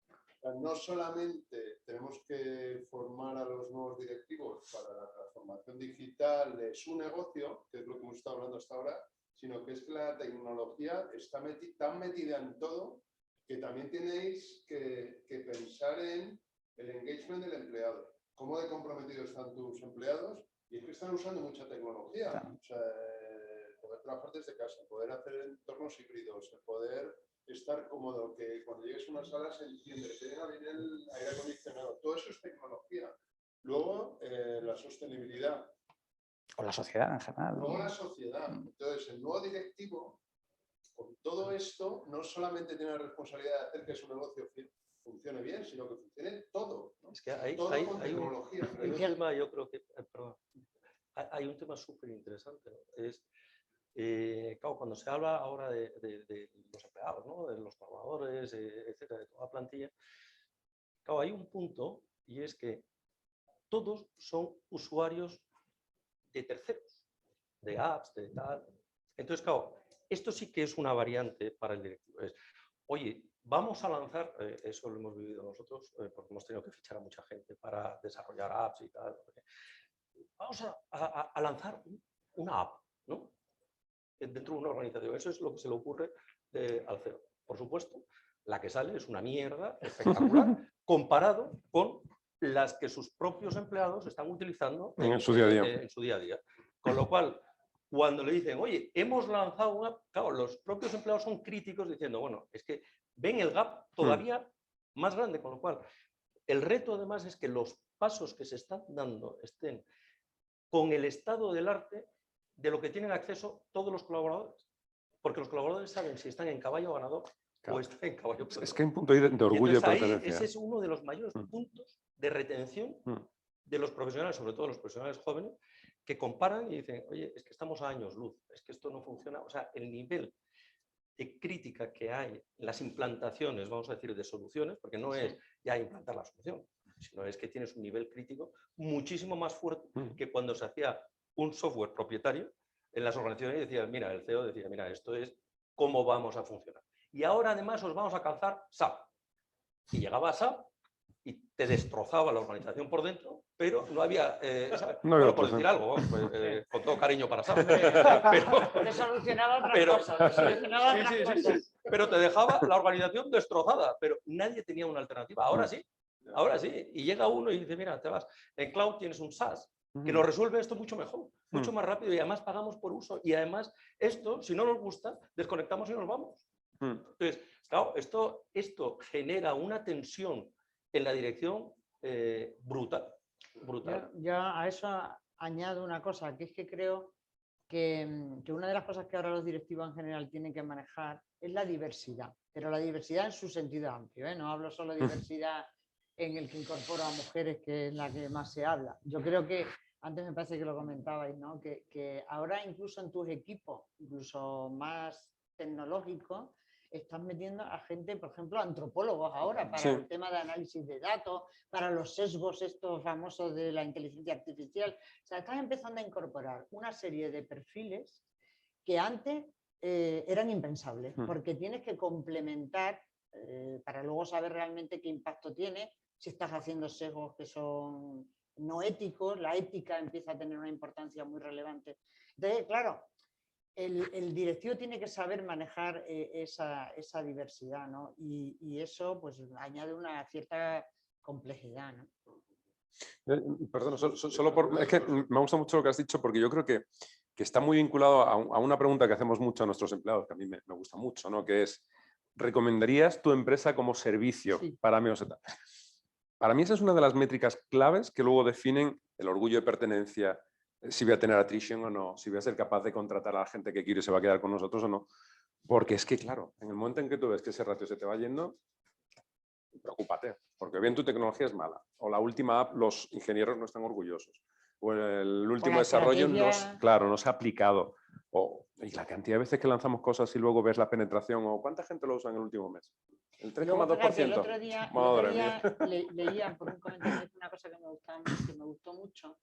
[SPEAKER 2] O sea, no solamente tenemos que formar a los nuevos directivos para la transformación digital de su negocio, que es lo que hemos estado hablando hasta ahora, sino que es que la tecnología está tan metida en todo que también tenéis que pensar en el engagement del empleado. ¿Cómo de comprometidos están tus empleados? Y es que están usando mucha tecnología.
[SPEAKER 6] Claro.
[SPEAKER 2] O sea, poder trabajar desde casa, poder hacer entornos híbridos, poder estar cómodo, que cuando llegues a una sala se enciende, que tenga bien el aire acondicionado. Todo eso es tecnología. Luego, la sostenibilidad.
[SPEAKER 6] O la sociedad en general.
[SPEAKER 2] Luego la sociedad. Entonces, el nuevo directivo, con todo esto, no solamente tiene la responsabilidad de hacer que su negocio funcione bien, sino que funcione todo, ¿no?
[SPEAKER 3] Es que hay
[SPEAKER 2] tecnología.
[SPEAKER 3] un tema, yo creo que, perdón, hay un tema súper interesante, ¿no? Es, claro, cuando se habla ahora de los empleados, ¿no? De los trabajadores, etcétera, de toda la plantilla, claro, hay un punto y es que todos son usuarios de terceros, de apps, de tal. Entonces, claro, esto sí que es una variante para el directivo. Es, oye, vamos a lanzar, eso lo hemos vivido nosotros, porque hemos tenido que fichar a mucha gente para desarrollar apps y tal. Vamos a lanzar una app, ¿no? Dentro de una organización. Eso es lo que se le ocurre
[SPEAKER 7] al CEO. Por supuesto, la que sale es una mierda espectacular comparado con las que sus propios empleados están utilizando
[SPEAKER 5] en su día a día.
[SPEAKER 7] En su día a día. Con lo cual, cuando le dicen, oye, hemos lanzado una... Claro, los propios empleados son críticos diciendo, bueno, es que ven el gap todavía más grande, con lo cual el reto además es que los pasos que se están dando estén con el estado del arte de lo que tienen acceso todos los colaboradores. Porque los colaboradores saben si están en caballo ganador o están en caballo perdedor.
[SPEAKER 5] Es que hay un punto de orgullo y de pertenencia.
[SPEAKER 7] Ese es uno de los mayores puntos de retención de los profesionales, sobre todo los profesionales jóvenes, que comparan y dicen, oye, es que estamos a años luz, es que esto no funciona. O sea, el nivel de crítica que hay en las implantaciones, vamos a decir, de soluciones, porque no es ya implantar la solución, sino es que tienes un nivel crítico muchísimo más fuerte que cuando se hacía un software propietario en las organizaciones y decía, mira, el CEO decía, mira, esto es cómo vamos a funcionar. Y ahora además os vamos a calzar SAP. Y llegaba a SAP y te destrozaba la organización por dentro, pero no había,
[SPEAKER 5] no había
[SPEAKER 7] por decir algo, pues, con todo cariño para SAP.
[SPEAKER 4] Te solucionaba otras cosas.
[SPEAKER 7] Pero te dejaba la organización destrozada, pero nadie tenía una alternativa. Ahora sí, ahora sí. Y llega uno y dice, mira, te vas. En cloud tienes un SaaS que nos resuelve esto mucho mejor, mucho más rápido y además pagamos por uso. Y además esto, si no nos gusta, desconectamos y nos vamos. Entonces, claro, esto genera una tensión en la dirección brutal.
[SPEAKER 4] Yo a eso añado una cosa, que es que creo que una de las cosas que ahora los directivos en general tienen que manejar es la diversidad, pero la diversidad en su sentido amplio, ¿eh? No hablo solo de diversidad en el que incorpora a mujeres, que es la que más se habla. Yo creo que, antes me parece que lo comentabais, ¿no? Que ahora incluso en tus equipos, incluso más tecnológicos, estás metiendo a gente, por ejemplo, antropólogos ahora, para el tema de análisis de datos, para los sesgos estos famosos de la inteligencia artificial. O sea, estás empezando a incorporar una serie de perfiles que antes eran impensables, porque tienes que complementar para luego saber realmente qué impacto tiene, si estás haciendo sesgos que son no éticos, la ética empieza a tener una importancia muy relevante. Entonces, claro, el directivo tiene que saber manejar esa diversidad, ¿no? Y eso pues añade una cierta complejidad, ¿no?
[SPEAKER 5] Perdón, es que me gusta mucho lo que has dicho, porque yo creo que está muy vinculado a una pregunta que hacemos mucho a nuestros empleados, que a mí me gusta mucho, ¿no? Que es, ¿recomendarías tu empresa como servicio para mí? Para mí esa es una de las métricas claves que luego definen el orgullo de pertenencia, si voy a tener attrition o no, si voy a ser capaz de contratar a la gente que quiere y se va a quedar con nosotros o no. Porque es que, claro, en el momento en que tú ves que ese ratio se te va yendo, preocúpate, porque bien tu tecnología es mala, o la última app los ingenieros no están orgullosos, o el último desarrollo no se ha aplicado, y la cantidad de veces que lanzamos cosas y luego ves la penetración, o cuánta gente lo usa en el último mes. El 3,2%.
[SPEAKER 4] El otro día leía por un comentario una cosa que me gustó mucho,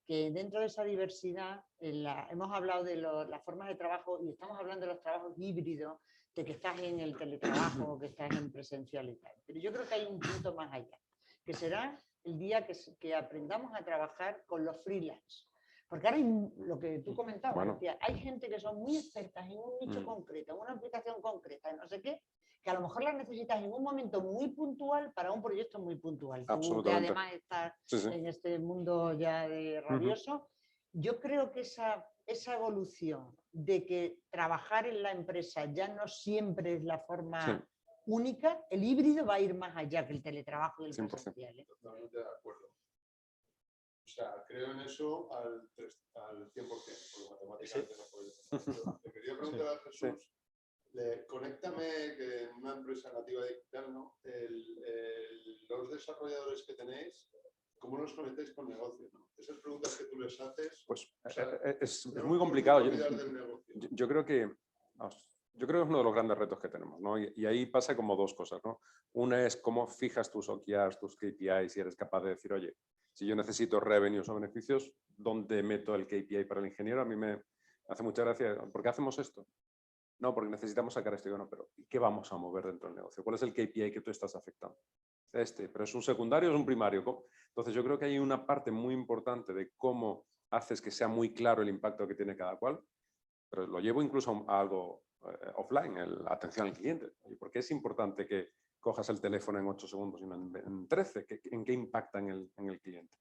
[SPEAKER 4] que dentro de esa diversidad hemos hablado de las formas de trabajo y estamos hablando de los trabajos híbridos, de que estás en el teletrabajo, que estás en presencial y tal. Pero yo creo que hay un punto más allá, que será el día que aprendamos a trabajar con los freelance. Porque ahora hay lo que tú comentabas, hay gente que son muy expertas en un nicho concreto, en una aplicación concreta, no sé qué, que a lo mejor las necesitas en un momento muy puntual para un proyecto muy puntual. Tú que además estás en este mundo ya de rabioso, yo creo que esa evolución de que trabajar en la empresa ya no siempre es la forma única, el híbrido va a ir más allá que el teletrabajo y el presencial.
[SPEAKER 2] Totalmente de acuerdo. O sea, creo en eso al 100%, porque matemáticamente no puedo. Te quería preguntar a Jesús, conéctame que en una empresa nativa digital, ¿no? Los desarrolladores que tenéis, ¿cómo los conectáis con negocio? ¿No? Esas preguntas que tú les haces... Pues o sea,
[SPEAKER 5] es muy complicado. Yo creo que es uno de los grandes retos que tenemos, ¿no? Y ahí pasa como dos cosas, ¿no? Una es cómo fijas tus OKRs, tus KPIs, y eres capaz de decir, oye, si yo necesito revenues o beneficios, ¿dónde meto el KPI para el ingeniero? A mí me hace mucha gracia. ¿Por qué hacemos esto? No, porque necesitamos sacar esto. Bueno, pero ¿qué vamos a mover dentro del negocio? ¿Cuál es el KPI que tú estás afectando? ¿Pero es un secundario o es un primario? Entonces yo creo que hay una parte muy importante de cómo haces que sea muy claro el impacto que tiene cada cual, pero lo llevo incluso a algo offline, la atención al cliente. ¿Y por qué es importante que cojas el teléfono en 8 segundos y no en 13? ¿En qué impacta en el cliente?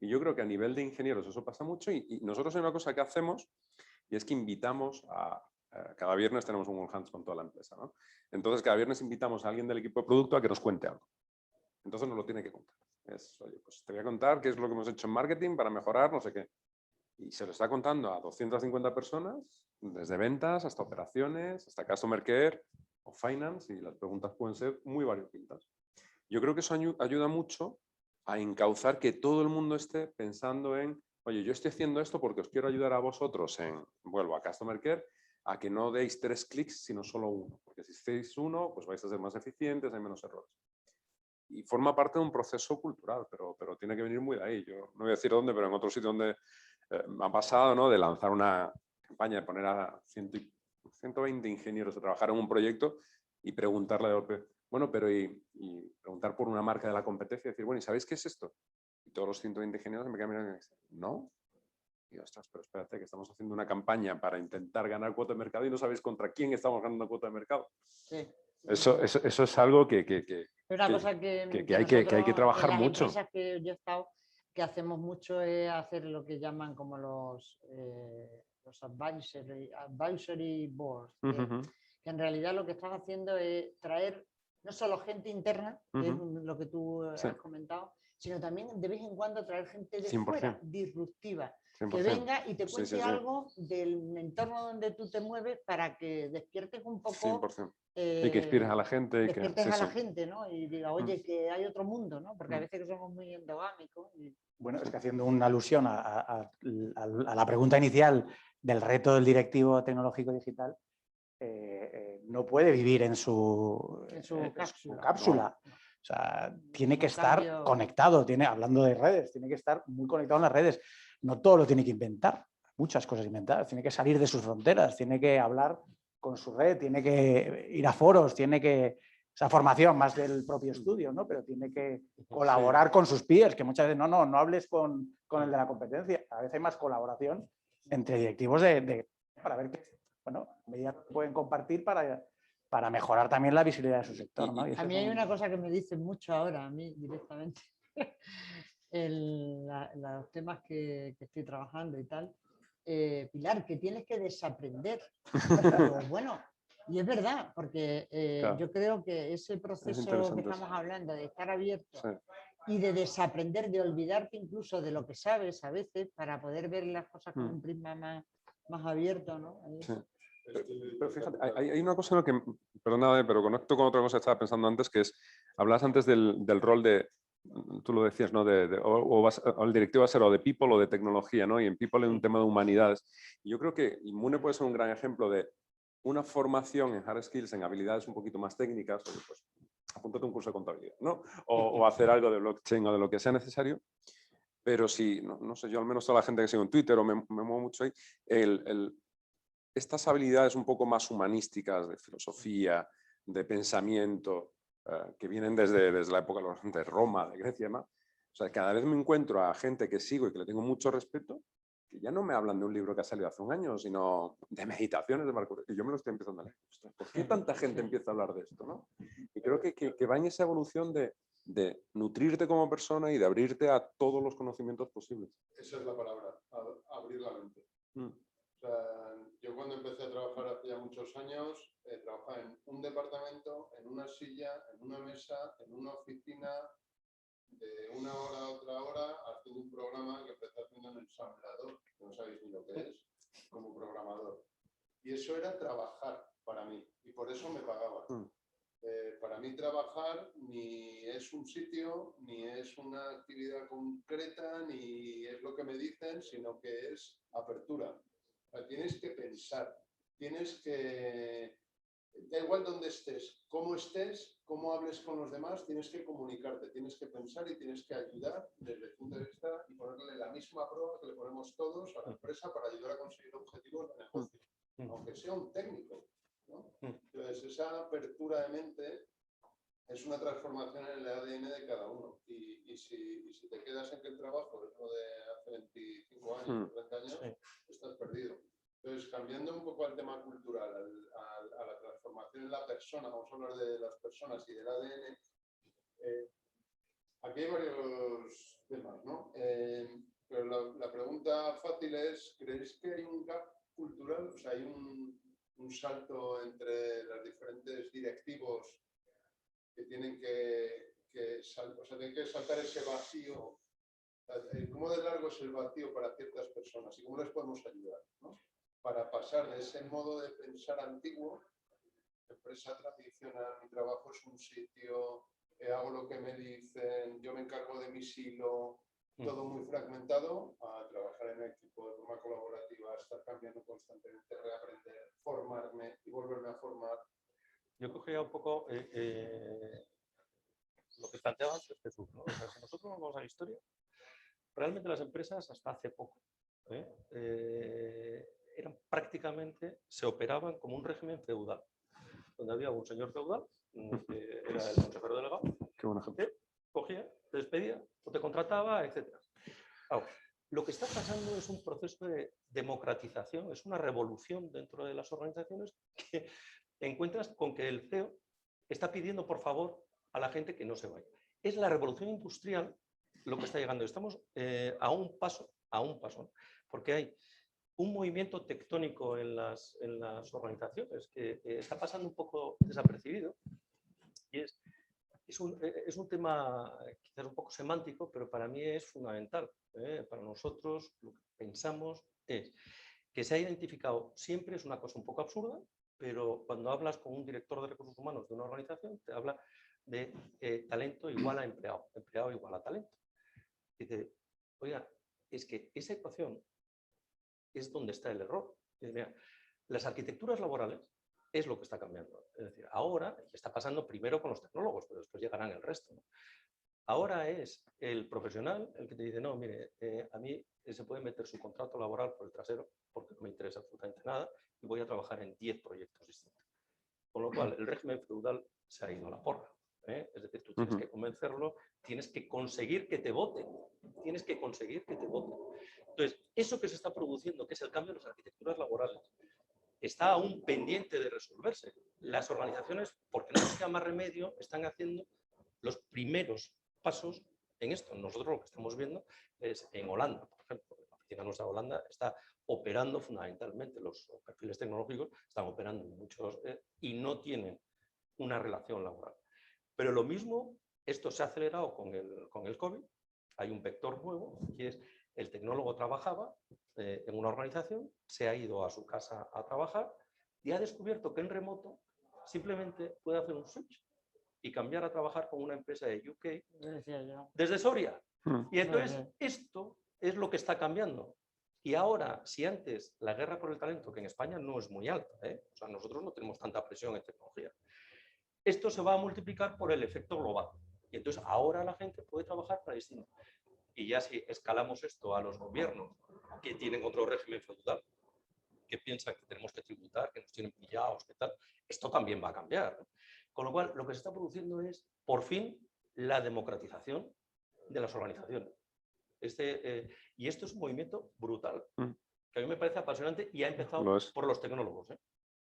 [SPEAKER 5] Y yo creo que a nivel de ingenieros eso pasa mucho y nosotros hay una cosa que hacemos y es que invitamos cada viernes tenemos un All Hands con toda la empresa, ¿no? Entonces cada viernes invitamos a alguien del equipo de producto a que nos cuente algo. Entonces nos lo tiene que contar. Oye, pues te voy a contar qué es lo que hemos hecho en marketing para mejorar no sé qué. Y se lo está contando a 250 personas, desde ventas hasta operaciones, hasta customer care o finance, y las preguntas pueden ser muy variopintas. Yo creo que eso ayuda mucho a encauzar que todo el mundo esté pensando en, oye, yo estoy haciendo esto porque os quiero ayudar a vosotros vuelvo a customer care, a que no deis 3 clics, sino solo uno. Porque si hacéis uno, pues vais a ser más eficientes, hay menos errores. Y forma parte de un proceso cultural, pero tiene que venir muy de ahí. Yo no voy a decir dónde, pero en otro sitio donde me ha pasado, ¿no?, de lanzar una campaña, de poner a 120 ingenieros a trabajar en un proyecto y preguntarle de golpe, bueno, pero y preguntar por una marca de la competencia y decir, bueno, ¿y sabéis qué es esto? Y todos los 120 ingenieros me quedan mirando y me dicen, ¿no? Y yo, ostras, pero espérate, que estamos haciendo una campaña para intentar ganar cuota de mercado y no sabéis contra quién estamos ganando cuota de mercado.
[SPEAKER 4] Sí.
[SPEAKER 5] Eso es algo que
[SPEAKER 4] Una cosa que
[SPEAKER 5] hay que trabajar
[SPEAKER 4] en las
[SPEAKER 5] mucho.
[SPEAKER 4] empresas que yo he estado, que hacemos mucho es hacer lo que llaman como los advisory boards, que en realidad lo que estás haciendo es traer no solo gente interna, que es lo que tú has comentado, sino también de vez en cuando traer gente de
[SPEAKER 5] 100%.
[SPEAKER 4] fuera, disruptiva,
[SPEAKER 5] 100%.
[SPEAKER 4] que venga y te cuente
[SPEAKER 5] Sí.
[SPEAKER 4] algo del entorno donde tú te mueves para que despiertes un poco.
[SPEAKER 5] 100%. Y que inspires a la gente.
[SPEAKER 4] Despiertes a la gente, ¿no? Y diga, oye, que hay otro mundo, ¿no? Porque a veces que somos muy endogámicos.
[SPEAKER 6] Bueno, es que haciendo una alusión a la pregunta inicial del reto del directivo tecnológico digital, no puede vivir en su cápsula. O sea, tiene que estar conectado, hablando de redes, tiene que estar muy conectado en las redes. No todo lo tiene que inventar, muchas cosas inventadas. Tiene que salir de sus fronteras, tiene que hablar con su red, tiene que ir a foros, tiene que... Esa formación más del propio estudio, ¿no? Pero tiene que colaborar con sus peers, que muchas veces no hables con el de la competencia. A veces hay más colaboración entre directivos para ver qué, medidas pueden compartir para mejorar también la visibilidad de su sector, ¿no?
[SPEAKER 4] A mí hay una cosa que me dicen mucho ahora, a mí directamente, los temas que estoy trabajando y tal. Pilar, que tienes que desaprender. Pero bueno, y es verdad, porque claro, yo creo que ese proceso que estamos hablando de estar abierto y de desaprender, de olvidarte incluso de lo que sabes a veces para poder ver las cosas con un prisma más abierto, ¿no?
[SPEAKER 5] Pero fíjate, hay una cosa en lo que, perdóname, pero conecto con otra cosa que estaba pensando antes, que es, hablas antes del rol de, tú lo decías, ¿no? O el directivo va a ser o de people o de tecnología, ¿no? Y en people es un tema de humanidades. Y yo creo que Inmune puede ser un gran ejemplo de una formación en hard skills, en habilidades un poquito más técnicas, o pues apúntate un curso de contabilidad, ¿no? O hacer algo de blockchain o de lo que sea necesario. Pero si, no sé, yo al menos toda la gente que sigo en Twitter o me muevo mucho ahí, estas habilidades un poco más humanísticas de filosofía, de pensamiento, que vienen desde la época de Roma, de Grecia y demás. O sea, cada vez me encuentro a gente que sigo y que le tengo mucho respeto, que ya no me hablan de un libro que ha salido hace un año, sino de meditaciones de Marco Aurelio. Y yo me lo estoy empezando a leer. ¿Por qué tanta gente empieza a hablar de esto, no? Y creo que va en esa evolución de nutrirte como persona y de abrirte a todos los conocimientos posibles.
[SPEAKER 2] Esa es la palabra, abrir la mente. O sea, yo cuando empecé a trabajar hace ya muchos años, trabajaba en un departamento, en una silla, en una mesa, en una oficina, de una hora a otra hora, haciendo un programa que empecé haciendo en ensamblador, que no sabéis ni lo que es, como programador. Y eso era trabajar para mí, y por eso me pagaban. Para mí trabajar ni es un sitio, ni es una actividad concreta, ni es lo que me dicen, sino que es apertura. O sea, tienes que pensar, tienes que... Da igual dónde estés, cómo hables con los demás, tienes que comunicarte, tienes que pensar y tienes que ayudar desde el punto de vista y ponerle la misma prueba que le ponemos todos a la empresa para ayudar a conseguir objetivos de negocio, aunque sea un técnico, ¿no? Entonces, esa apertura de mente es una transformación en el ADN de cada uno. Y si te quedas en que el trabajo es lo de hace 25 años, 30 años, estás perdido. Entonces, cambiando un poco al tema cultural, a la transformación en la persona, vamos a hablar de las personas y del ADN, aquí hay varios temas, ¿no? Pero la pregunta fácil es, ¿creéis que hay un gap cultural? O sea, hay un salto entre los diferentes directivos que tienen tienen que saltar ese vacío. ¿Cómo de largo es el vacío para ciertas personas y cómo les podemos ayudar, ¿no? Para pasar de ese modo de pensar antiguo, empresa tradicional, mi trabajo es un sitio, hago lo que me dicen, yo me encargo de mi silo, todo muy fragmentado, a trabajar en equipo de forma colaborativa, estar cambiando constantemente, reaprender, formarme y volverme a formar.
[SPEAKER 7] Yo cogía un poco lo que planteaba antes Jesús, ¿no? O sea, si nosotros nos vamos a la historia, realmente las empresas hasta hace poco eran prácticamente, se operaban como un régimen feudal, donde había un señor feudal, que era el consejero delegado, que cogía, te despedía o te contrataba, etc. Claro, lo que está pasando es un proceso de democratización, es una revolución dentro de las organizaciones que encuentras con que el CEO está pidiendo por favor a la gente que no se vaya. Es la revolución industrial lo que está llegando. Estamos a un paso, porque hay un movimiento tectónico en las organizaciones que está pasando un poco desapercibido y es un tema quizás un poco semántico, pero para mí es fundamental. Para nosotros lo que pensamos es que se ha identificado, siempre es una cosa un poco absurda, pero cuando hablas con un director de recursos humanos de una organización, te habla de talento igual a empleado, empleado igual a talento. Dice, oiga, es que esa ecuación es donde está el error. Dice, mira, las arquitecturas laborales es lo que está cambiando. Es decir, ahora está pasando primero con los tecnólogos, pero después llegarán el resto, ¿no? Ahora es el profesional el que te dice, no, mire, a mí se puede meter su contrato laboral por el trasero porque no me interesa absolutamente nada y voy a trabajar en 10 proyectos distintos. Con lo cual, el régimen feudal se ha ido a la porra. Es decir, tú tienes que convencerlo, tienes que conseguir que te voten, tienes que conseguir que te voten. Entonces, eso que se está produciendo, que es el cambio de las arquitecturas laborales, está aún pendiente de resolverse. Las organizaciones, porque no les queda más remedio, están haciendo los primeros pasos en esto. Nosotros lo que estamos viendo es en Holanda, por ejemplo, la oficina nuestra de Holanda está operando fundamentalmente, los perfiles tecnológicos están operando en muchos y no tienen una relación laboral. Pero lo mismo, esto se ha acelerado con el COVID, hay un vector nuevo, que es el tecnólogo trabajaba en una organización, se ha ido a su casa a trabajar y ha descubierto que en remoto simplemente puede hacer un switch y cambiar a trabajar con una empresa de UK desde Soria. Y entonces esto es lo que está cambiando. Y ahora, si antes la guerra por el talento, que en España no es muy alta, o sea, nosotros no tenemos tanta presión en tecnología, esto se va a multiplicar por el efecto global. Y entonces ahora la gente puede trabajar para distinto. Y ya si escalamos esto a los gobiernos, que tienen otro régimen feudal, que piensan que tenemos que tributar, que nos tienen pillados, que tal, esto también va a cambiar. Con lo cual, lo que se está produciendo es, por fin, la democratización de las organizaciones. Y esto es un movimiento brutal, que a mí me parece apasionante y ha empezado por los tecnólogos.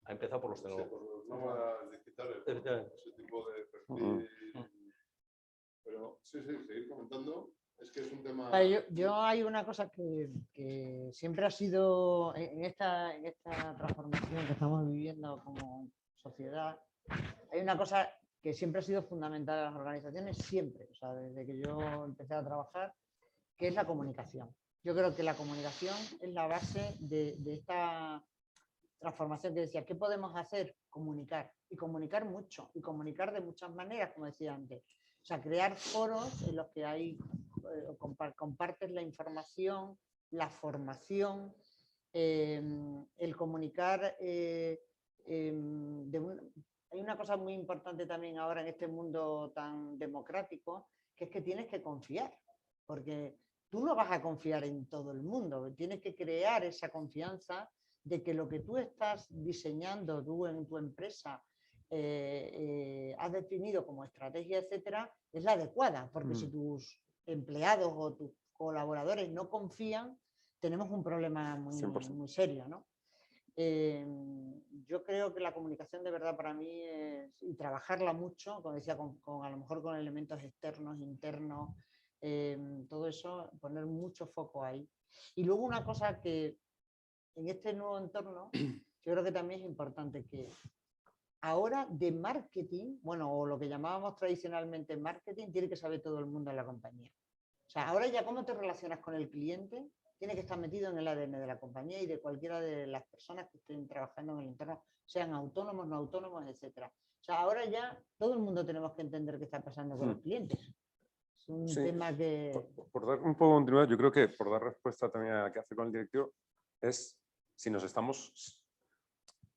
[SPEAKER 7] Ha empezado por los tecnólogos.
[SPEAKER 2] Sí, por los nómadas digitales, ese tipo de perfil. Pero sí, seguir comentando. Es que es un tema...
[SPEAKER 4] Yo hay una cosa que siempre ha sido en esta transformación que estamos viviendo como sociedad, hay una cosa que siempre ha sido fundamental en las organizaciones, siempre, o sea, desde que yo empecé a trabajar, que es la comunicación. Yo creo que la comunicación es la base de esta transformación que decía, ¿qué podemos hacer? Comunicar, y comunicar mucho, y comunicar de muchas maneras, como decía antes. O sea, crear foros en los que hay, compartes la información, la formación, el comunicar. Hay una cosa muy importante también ahora en este mundo tan democrático, que es que tienes que confiar, porque tú no vas a confiar en todo el mundo, tienes que crear esa confianza de que lo que tú estás diseñando tú en tu empresa, has definido como estrategia, etcétera, es la adecuada, porque si tus empleados o tus colaboradores no confían, tenemos un problema muy serio, ¿no? Yo creo que la comunicación de verdad para mí es, y trabajarla mucho, como decía, a lo mejor con elementos externos, internos, todo eso, poner mucho foco ahí. Y luego una cosa que en este nuevo entorno, yo creo que también es importante que ahora de marketing, bueno, o lo que llamábamos tradicionalmente marketing, tiene que saber todo el mundo en la compañía. O sea, ahora ya cómo te relacionas con el cliente tiene que estar metido en el ADN de la compañía y de cualquiera de las personas que estén trabajando en el entorno, sean autónomos, no autónomos, etc. O sea, ahora ya todo el mundo tenemos que entender qué está pasando con los clientes. Es un tema que...
[SPEAKER 5] Por dar un poco de continuidad, yo creo que por dar respuesta también a qué hace con el directivo, es si nos estamos...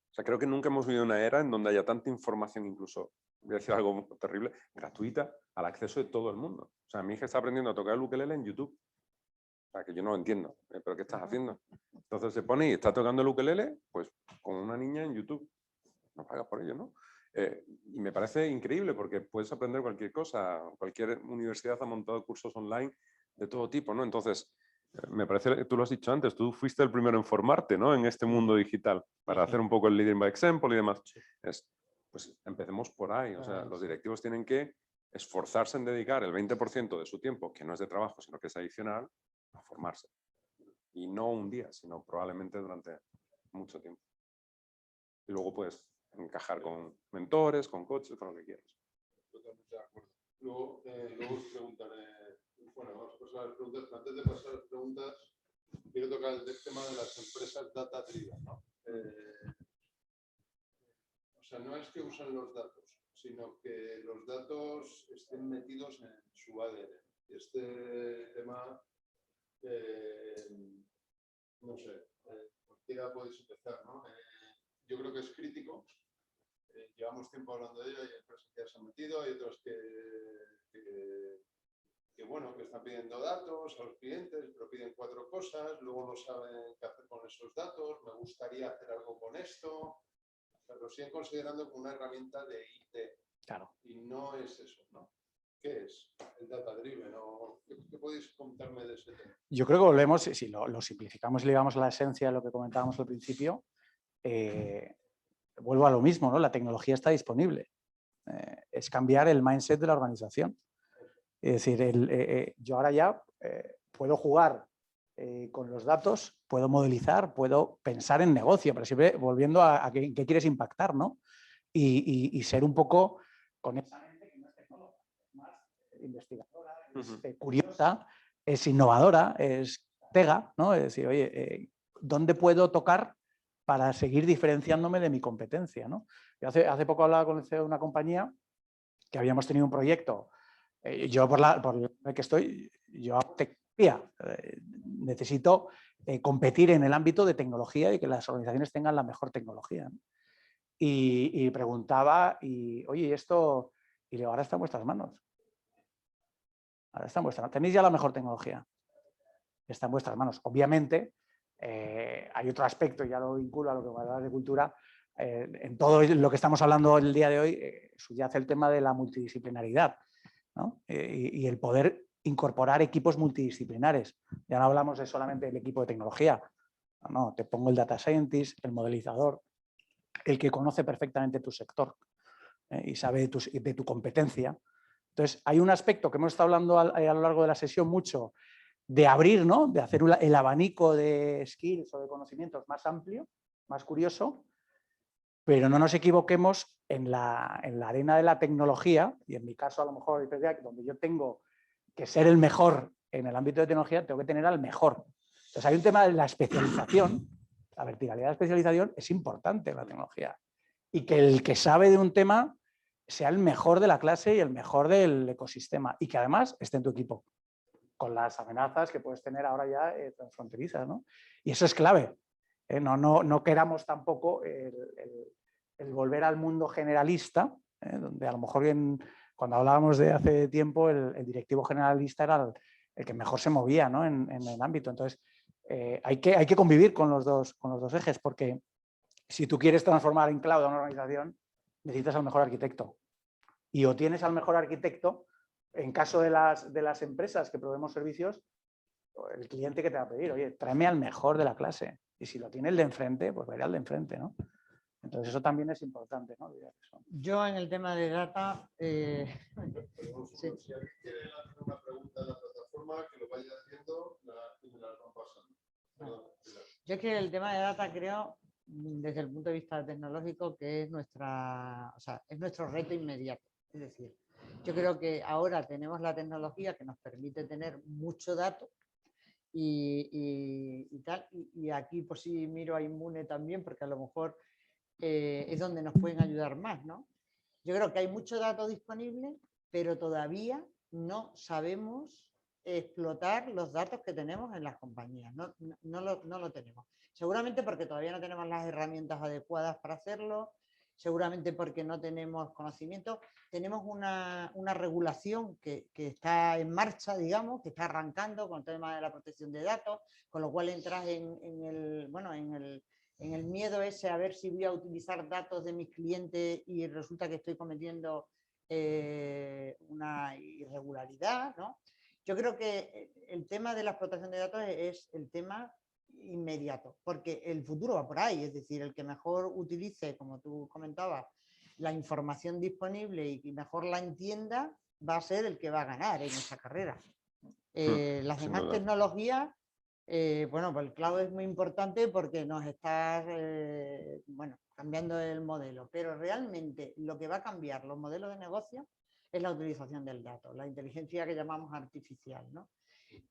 [SPEAKER 5] O sea, creo que nunca hemos vivido una era en donde haya tanta información, incluso, voy a decir algo terrible, gratuita, al acceso de todo el mundo. O sea, mi hija está aprendiendo a tocar el ukelele en YouTube. O sea, que yo no lo entiendo. ¿Pero qué estás haciendo? Entonces se pone y está tocando el ukelele, pues con una niña en YouTube. No pagas por ello, ¿no? Y me parece increíble porque puedes aprender cualquier cosa. Cualquier universidad ha montado cursos online de todo tipo, ¿no? Entonces, me parece, tú lo has dicho antes, tú fuiste el primero en formarte, ¿no? En este mundo digital, para hacer un poco el leading by example y demás. Pues empecemos por ahí. O sea, los directivos tienen que esforzarse en dedicar el 20% de su tiempo, que no es de trabajo, sino que es adicional, a formarse. Y no un día, sino probablemente durante mucho tiempo. Y luego puedes encajar con mentores, con coaches, con lo que quieras.
[SPEAKER 2] Totalmente de acuerdo. Luego os preguntaré, bueno, vamos a pasar a las preguntas, pero antes de pasar a las preguntas, quiero tocar el tema de las empresas data driven, ¿no? O sea, no es que usen los datos, sino que los datos estén metidos en su ADN. Y este tema, no sé, cualquiera podéis empezar, ¿no? Yo creo que es crítico. Llevamos tiempo hablando de ello, hay empresas que ya se han metido, hay otras que bueno, que están pidiendo datos a los clientes, pero piden 4 cosas, luego no saben qué hacer con esos datos, me gustaría hacer algo con esto, pero lo siguen considerando como una herramienta de IT.
[SPEAKER 6] Claro.
[SPEAKER 2] Y no es eso, ¿no? ¿Qué es el data driven? ¿Qué podéis contarme de ese tema?
[SPEAKER 6] Yo creo que volvemos, si lo simplificamos y ligamos a la esencia de lo que comentábamos al principio, vuelvo a lo mismo, ¿no? La tecnología está disponible. Es cambiar el mindset de la organización. Es decir, yo ahora ya puedo jugar con los datos, puedo modelizar, puedo pensar en negocio, pero siempre volviendo a qué quieres impactar, ¿no? Y ser un poco con esa mente que no es tecnóloga, es más investigadora, es curiosa, es innovadora, es pega, ¿no? Es decir, oye, ¿dónde puedo tocar para seguir diferenciándome de mi competencia, ¿no? Yo hace poco hablaba con una compañía que habíamos tenido un proyecto. Yo por el que estoy, yo hago tecnología. Necesito competir en el ámbito de tecnología y que las organizaciones tengan la mejor tecnología, ¿no? Y preguntaba, oye, esto, y le digo, ahora está en vuestras manos. Ahora está en vuestras manos. Tenéis ya la mejor tecnología. Está en vuestras manos. Obviamente, hay otro aspecto, ya lo vinculo a lo que hablabas de cultura. En todo lo que estamos hablando el día de hoy, subyace el tema de la multidisciplinaridad, ¿no? Y el poder incorporar equipos multidisciplinares. Ya no hablamos de solamente del equipo de tecnología. No, te pongo el data scientist, el modelizador, el que conoce perfectamente tu sector y sabe de tu competencia. Entonces, hay un aspecto que hemos estado hablando a lo largo de la sesión mucho, de abrir, ¿no? De hacer el abanico de skills o de conocimientos más amplio, más curioso, pero no nos equivoquemos en la arena de la tecnología, y en mi caso a lo mejor donde yo tengo que ser el mejor en el ámbito de tecnología, tengo que tener al mejor. Entonces hay un tema de la especialización, la verticalidad de la especialización es importante en la tecnología, y que el que sabe de un tema sea el mejor de la clase y el mejor del ecosistema, y que además esté en tu equipo, con las amenazas que puedes tener ahora ya transfronterizas, ¿no? Y eso es clave. No queramos tampoco el volver al mundo generalista, donde a lo mejor cuando hablábamos de hace tiempo, el directivo generalista era el que mejor se movía, ¿no? en el ámbito. Entonces, hay que convivir con los dos ejes, porque si tú quieres transformar en cloud a una organización, necesitas al mejor arquitecto. Y o tienes al mejor arquitecto, en caso de las empresas que proveemos servicios, el cliente que te va a pedir, oye, tráeme al mejor de la clase. Y si lo tiene el de enfrente, pues va a ir al de enfrente, ¿no? Entonces eso también es importante, ¿no?
[SPEAKER 4] Yo en el tema de data... sí.
[SPEAKER 2] Si alguien quiere hacer una pregunta en la plataforma, que lo vaya haciendo y me las van pasando.
[SPEAKER 4] Yo es que el tema de data creo, desde el punto de vista tecnológico, que es es nuestro reto inmediato. Es decir, yo creo que ahora tenemos la tecnología que nos permite tener mucho dato y tal. Y aquí pues sí miro a Inmune también, porque a lo mejor es donde nos pueden ayudar más, ¿no? Yo creo que hay mucho dato disponible, pero todavía no sabemos explotar los datos que tenemos en las compañías. No lo tenemos. Seguramente porque todavía no tenemos las herramientas adecuadas para hacerlo, seguramente porque no tenemos conocimiento. Tenemos una regulación que está en marcha, digamos, que está arrancando con el tema de la protección de datos, con lo cual entras en el miedo ese a ver si voy a utilizar datos de mis clientes y resulta que estoy cometiendo una irregularidad, ¿no? Yo creo que el tema de la explotación de datos es el tema inmediato, porque el futuro va por ahí, es decir, el que mejor utilice, como tú comentabas, la información disponible y mejor la entienda, va a ser el que va a ganar en esa carrera. Las demás tecnologías, bueno, pues el cloud es muy importante porque nos está cambiando el modelo, pero realmente lo que va a cambiar los modelos de negocio es la utilización del dato, la inteligencia que llamamos artificial, ¿no?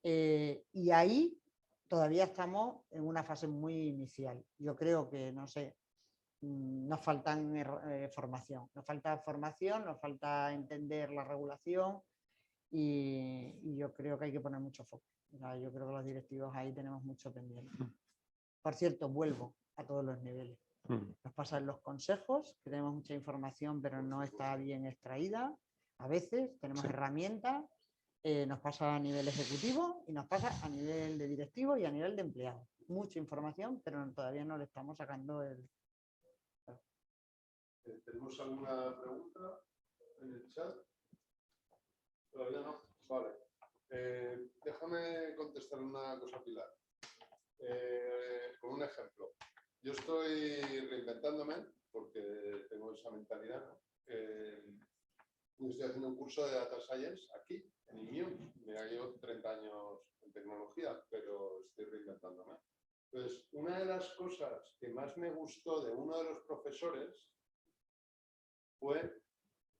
[SPEAKER 4] Y ahí todavía estamos en una fase muy inicial. Yo creo que, no sé, nos falta formación, nos falta entender la regulación y yo creo que hay que poner mucho foco. Yo creo que los directivos ahí tenemos mucho pendiente. Por cierto, vuelvo a todos los niveles. Nos pasa en los consejos, que tenemos mucha información pero no está bien extraída. A veces tenemos herramientas, nos pasa a nivel ejecutivo y nos pasa a nivel de directivo y a nivel de empleado. Mucha información, pero todavía no le estamos sacando el...
[SPEAKER 2] ¿Tenemos alguna pregunta en el chat? Todavía no. Vale. Déjame contestar una cosa, Pilar. Con un ejemplo. Yo estoy reinventándome porque tengo esa mentalidad, ¿no? Estoy haciendo un curso de Data Science aquí, en IMIUM. Mira, llevo 30 años en tecnología, pero estoy reinventándome. Entonces, una de las cosas que más me gustó de uno de los profesores fue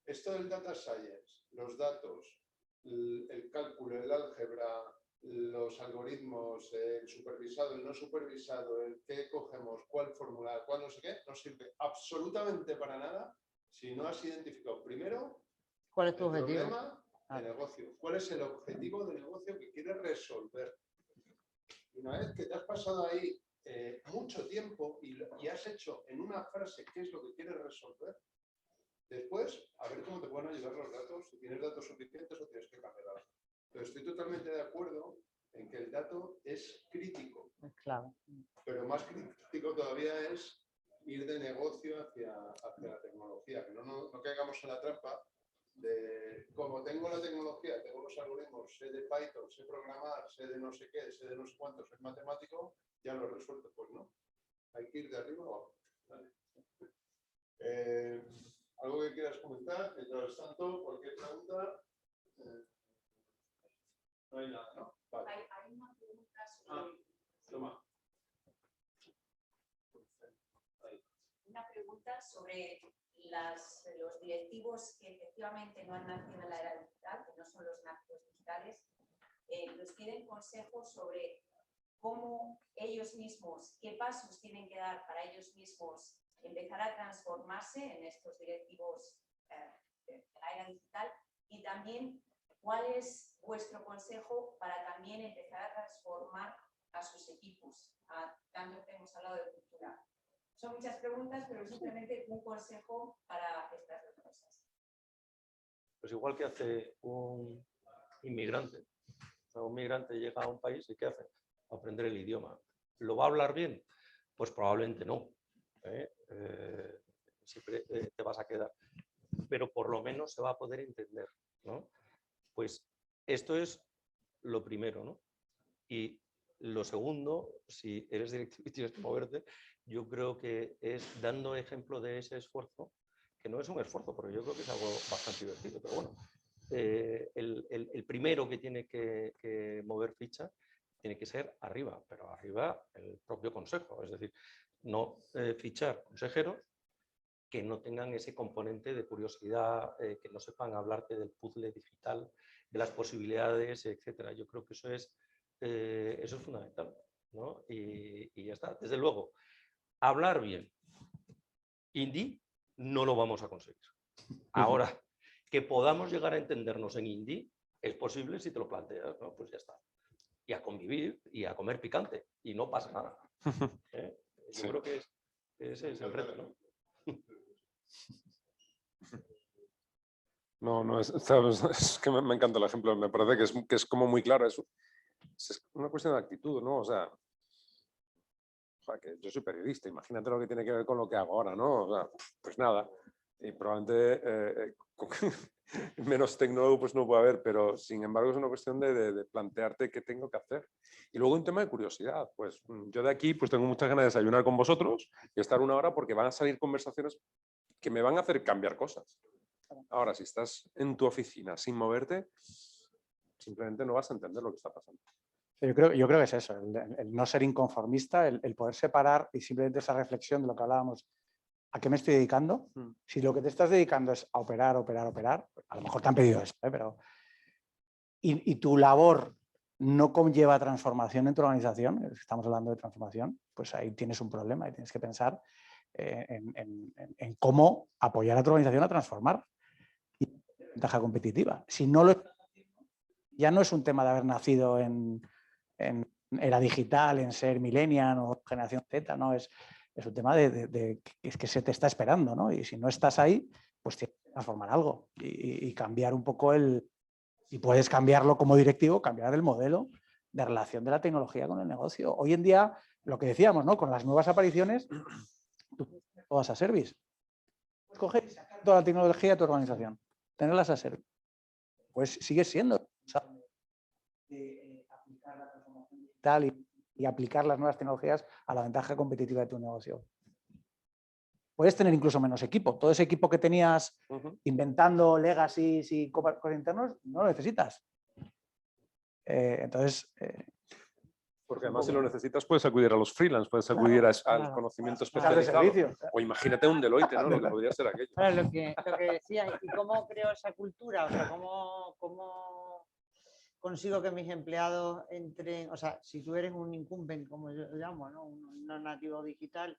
[SPEAKER 2] esto del Data Science, los datos, el cálculo, el álgebra, los algoritmos, el supervisado, el no supervisado, el qué cogemos, cuál formular, cuál no sé qué, no sirve absolutamente para nada si no has identificado primero
[SPEAKER 4] ¿cuál es tu objetivo?
[SPEAKER 2] Problema de negocio. ¿Cuál es el objetivo de negocio que quieres resolver? Y una vez que te has pasado ahí mucho tiempo y has hecho en una frase qué es lo que quieres resolver, después a ver cómo te pueden ayudar los datos, si tienes datos suficientes o tienes que cambiar algo. Pero estoy totalmente de acuerdo en que el dato es crítico.
[SPEAKER 4] Es clave.
[SPEAKER 2] Pero más crítico todavía es ir de negocio hacia la tecnología, que no caigamos en la trampa de, como tengo la tecnología, tengo los algoritmos, sé de Python, sé programar, sé de no sé qué, sé de no sé cuánto, soy matemático, ya lo he resuelto. Pues no, hay que ir de arriba abajo. Vale. ¿Algo que quieras comentar? Mientras tanto, cualquier pregunta. No hay nada, ¿no? Vale.
[SPEAKER 8] Hay una pregunta sobre...
[SPEAKER 2] Toma.
[SPEAKER 8] Una pregunta sobre los directivos que efectivamente no han nacido en la era digital, que no son los nativos digitales, nos piden consejos sobre cómo ellos mismos, qué pasos tienen que dar para ellos mismos empezar a transformarse en estos directivos de la era digital, y también cuál es vuestro consejo para también empezar a transformar a sus equipos, tanto que hemos hablado de cultura. Son muchas preguntas, pero simplemente un consejo para estas dos cosas.
[SPEAKER 7] Pues igual que hace un inmigrante. O sea, un migrante llega a un país y ¿qué hace? Aprender el idioma. ¿Lo va a hablar bien? Pues probablemente no. Siempre te vas a quedar. Pero por lo menos se va a poder entender, ¿no? Pues esto es lo primero, ¿no? Y Lo segundo, si eres directivo y tienes que moverte, yo creo que es dando ejemplo de ese esfuerzo, que no es un esfuerzo, porque yo creo que es algo bastante divertido, pero bueno, el primero que tiene que mover ficha tiene que ser arriba, pero arriba el propio consejo, es decir, no fichar consejeros que no tengan ese componente de curiosidad, que no sepan hablarte del puzzle digital, de las posibilidades, etcétera. Yo creo que eso es fundamental, ¿no? Y ya está. Desde luego, hablar bien hindi no lo vamos a conseguir. Ahora, que podamos llegar a entendernos en hindi es posible si te lo planteas, ¿no? Pues ya está. Y a convivir y a comer picante y no pasa nada. Yo creo que ese es el reto, ¿no?
[SPEAKER 5] No, es que me encanta el ejemplo, me parece que es como muy claro, es una cuestión de actitud, ¿no? O sea, que yo soy periodista, imagínate lo que tiene que ver con lo que hago ahora, ¿no? O sea, pues nada, y probablemente menos tecnólogo pues no puede haber, pero sin embargo es una cuestión de plantearte qué tengo que hacer. Y luego un tema de curiosidad, pues yo de aquí pues tengo muchas ganas de desayunar con vosotros y estar una hora porque van a salir conversaciones que me van a hacer cambiar cosas. Ahora, si estás en tu oficina sin moverte, simplemente no vas a entender lo que está pasando.
[SPEAKER 6] Yo creo que es eso, el no ser inconformista, el poder separar y simplemente esa reflexión de lo que hablábamos, ¿a qué me estoy dedicando? Si lo que te estás dedicando es a operar, a lo mejor te han pedido eso, pero... Y tu labor no conlleva transformación en tu organización, estamos hablando de transformación, pues ahí tienes un problema y tienes que pensar en cómo apoyar a tu organización a transformar y ventaja competitiva. Si no lo ya no es un tema de haber nacido en era digital, en ser millennial o generación Z, no, es un tema de que se te está esperando, ¿no? Y si no estás ahí, pues tienes que transformar algo y cambiar un poco y puedes cambiarlo como directivo, cambiar el modelo de relación de la tecnología con el negocio. Hoy en día, lo que decíamos, ¿no? Con las nuevas apariciones, tú puedes todas a service. Puedes coger y sacar toda la tecnología de tu organización, tenerlas a service. Pues sigues siendo aplicar la transformación digital y aplicar las nuevas tecnologías a la ventaja competitiva de tu negocio. Puedes tener incluso menos equipo. Todo ese equipo que tenías inventando legacies y cosas internos, no lo necesitas. Entonces...
[SPEAKER 5] porque además si lo necesitas puedes acudir a los freelance, puedes acudir al conocimiento especializado. O imagínate un Deloitte, ¿no? Lo que podría ser aquello.
[SPEAKER 4] Ahora, lo que decía, ¿y cómo creo esa cultura? O sea, ¿cómo consigo que mis empleados entren? O sea, si tú eres un incumbent, como yo lo llamo, ¿no? Un no nativo digital,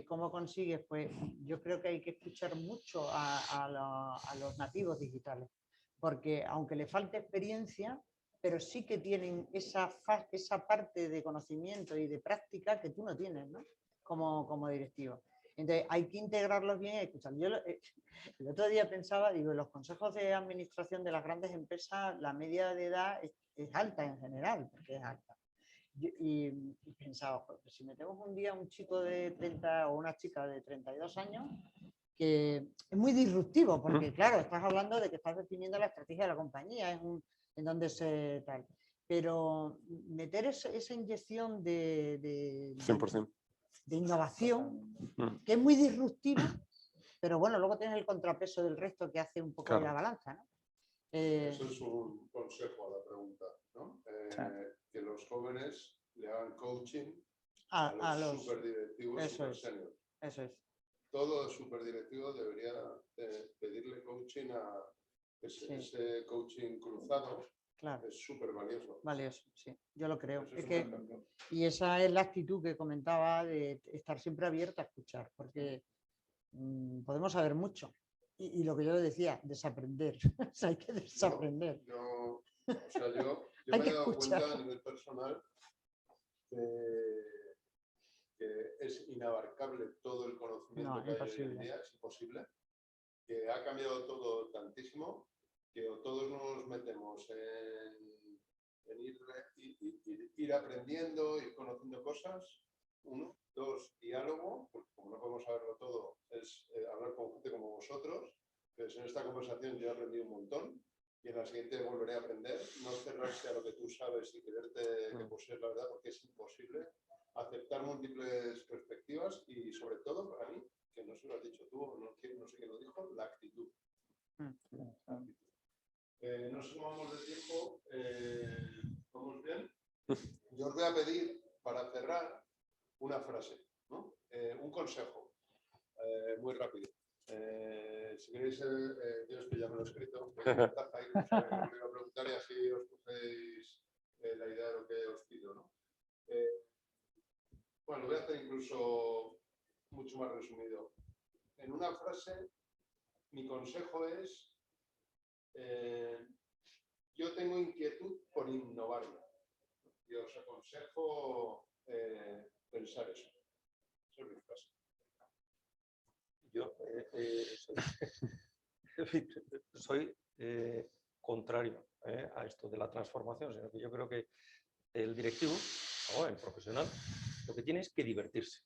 [SPEAKER 4] ¿cómo consigues? Pues yo creo que hay que escuchar mucho a los nativos digitales, porque aunque le falte experiencia, pero sí que tienen esa parte de conocimiento y de práctica que tú no tienes, ¿no? Como directivo. Entonces hay que integrarlos bien y escuchar. Yo el otro día pensaba, digo, en los consejos de administración de las grandes empresas la media de edad es alta en general, porque es alta. Y pensaba, pues si metemos un día un chico de 30 o una chica de 32 años, que es muy disruptivo, porque claro, estás hablando de que estás definiendo la estrategia de la compañía, en donde se tal. Pero meter esa inyección de
[SPEAKER 5] 100%.
[SPEAKER 4] De innovación, que es muy disruptiva, pero bueno, luego tienes el contrapeso del resto que hace un poco de la balanza, ¿no?
[SPEAKER 2] Eso es un consejo a la pregunta, ¿no? Que los jóvenes le hagan coaching a los superdirectivos super seniors.
[SPEAKER 4] Eso es.
[SPEAKER 2] Todo superdirectivo debería pedirle coaching a ese coaching cruzado. Claro. Es súper valioso.
[SPEAKER 4] Valioso, sí, yo lo creo. Y esa es la actitud que comentaba de estar siempre abierto a escuchar, porque podemos saber mucho. Y lo que yo decía, desaprender. O sea, hay que desaprender.
[SPEAKER 2] Yo me he dado cuenta a nivel personal que es inabarcable todo el conocimiento que hay hoy en día, es imposible. Que ha cambiado todo tantísimo que todos nos metemos en ir aprendiendo, ir conociendo cosas. 1, 2, diálogo, porque como no podemos saberlo todo, es hablar con gente como vosotros. Entonces, en esta conversación yo he aprendido un montón y en la siguiente volveré a aprender. No cerrarse a lo que tú tú sabes y quererte que posees la verdad, porque es imposible aceptar múltiples perspectivas y sobre todo para mí, que no se lo has dicho tú, no sé quién lo dijo, la actitud. No sé cómo vamos de tiempo, ¿vamos bien? Yo os voy a pedir, para cerrar, una frase, ¿no? Un consejo, muy rápido. Si queréis, yo esto ya me lo he escrito, me iba a preguntar y así os cogéis la idea de lo que os pido, ¿no? Bueno, lo voy a hacer incluso mucho más resumido. En una frase, mi consejo es, yo tengo inquietud por innovarme. Y os aconsejo pensar eso. Esa es mi frase.
[SPEAKER 7] Yo soy contrario a esto de la transformación, sino que yo creo que el directivo o el profesional lo que tiene es que divertirse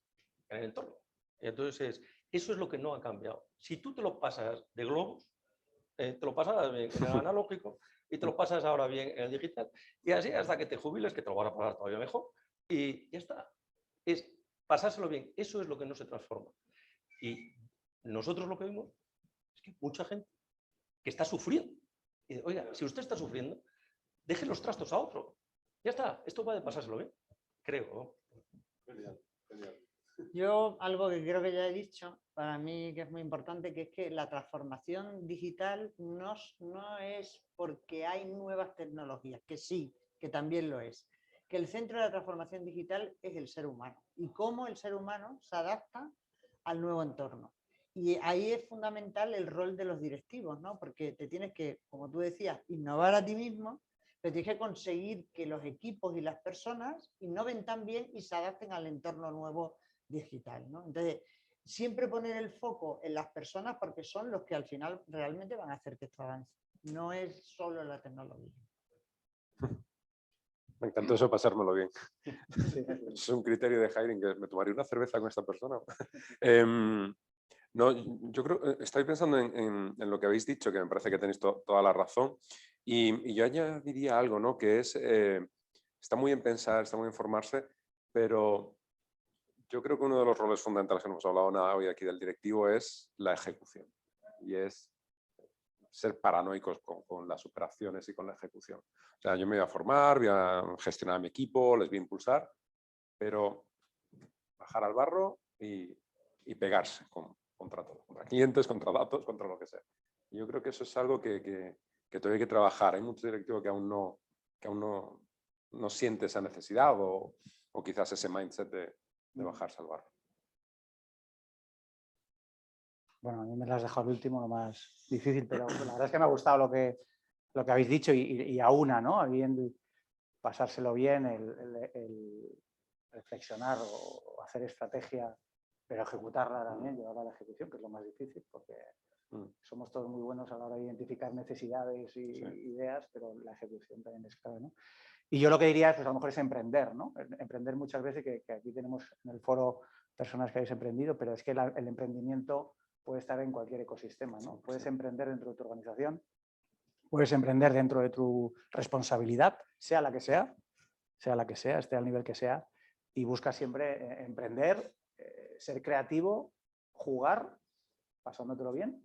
[SPEAKER 7] en el entorno. Y entonces eso es lo que no ha cambiado. Si tú te lo pasas de globos, te lo pasas bien en el analógico y te lo pasas ahora bien en el digital, y así hasta que te jubiles, que te lo vas a pasar todavía mejor, y ya está. Es pasárselo bien. Eso es lo que no se transforma. Y nosotros lo que vemos es que mucha gente que está sufriendo. Y dice, oiga, si usted está sufriendo, deje los trastos a otro. Ya está, esto va de pasárselo bien, creo.
[SPEAKER 2] Genial, genial.
[SPEAKER 4] Yo algo que creo que ya he dicho, para mí que es muy importante, que es que la transformación digital no es porque hay nuevas tecnologías, que sí, que también lo es. Que el centro de la transformación digital es el ser humano y cómo el ser humano se adapta al nuevo entorno. Y ahí es fundamental el rol de los directivos, ¿no? Porque te tienes que, como tú decías, innovar a ti mismo, pero tienes que conseguir que los equipos y las personas innoven también y se adapten al entorno nuevo digital, ¿no? Entonces, siempre poner el foco en las personas porque son los que al final realmente van a hacer que esto avance. No es solo la tecnología.
[SPEAKER 5] Me encantó eso, pasármelo bien. Es un criterio de hiring, que me tomaría una cerveza con esta persona. No, yo creo, estoy pensando en lo que habéis dicho, que me parece que tenéis toda la razón, y yo añadiría algo, ¿no? Que es, está muy bien pensar, está muy bien formarse, pero yo creo que uno de los roles fundamentales que no hemos hablado nada hoy aquí del directivo es la ejecución, y es ser paranoicos con las operaciones y con la ejecución. O sea, yo me voy a formar, voy a gestionar a mi equipo, les voy a impulsar, pero bajar al barro y pegarse contra todo, contra clientes, contra datos, contra lo que sea. Y yo creo que eso es algo que todavía hay que trabajar. Hay mucho directivo que aún no siente esa necesidad o quizás ese mindset de bajarse al barro.
[SPEAKER 6] Bueno, a mí me las has dejado al último, lo más difícil, pero la verdad es que me ha gustado lo que habéis dicho y a una, ¿no? Habiendo pasárselo bien, el reflexionar o hacer estrategia, pero ejecutarla también, llevarla a la ejecución, que es lo más difícil, porque somos todos muy buenos a la hora de identificar necesidades y ideas, pero la ejecución también es clave, ¿no? Y yo lo que diría es, pues a lo mejor es emprender, ¿no? Emprender muchas veces, que aquí tenemos en el foro personas que habéis emprendido, pero es que el emprendimiento puede estar en cualquier ecosistema, ¿no? Puedes emprender dentro de tu organización, puedes emprender dentro de tu responsabilidad, sea la que sea, esté al nivel que sea, y busca siempre emprender, ser creativo, jugar, pasándotelo bien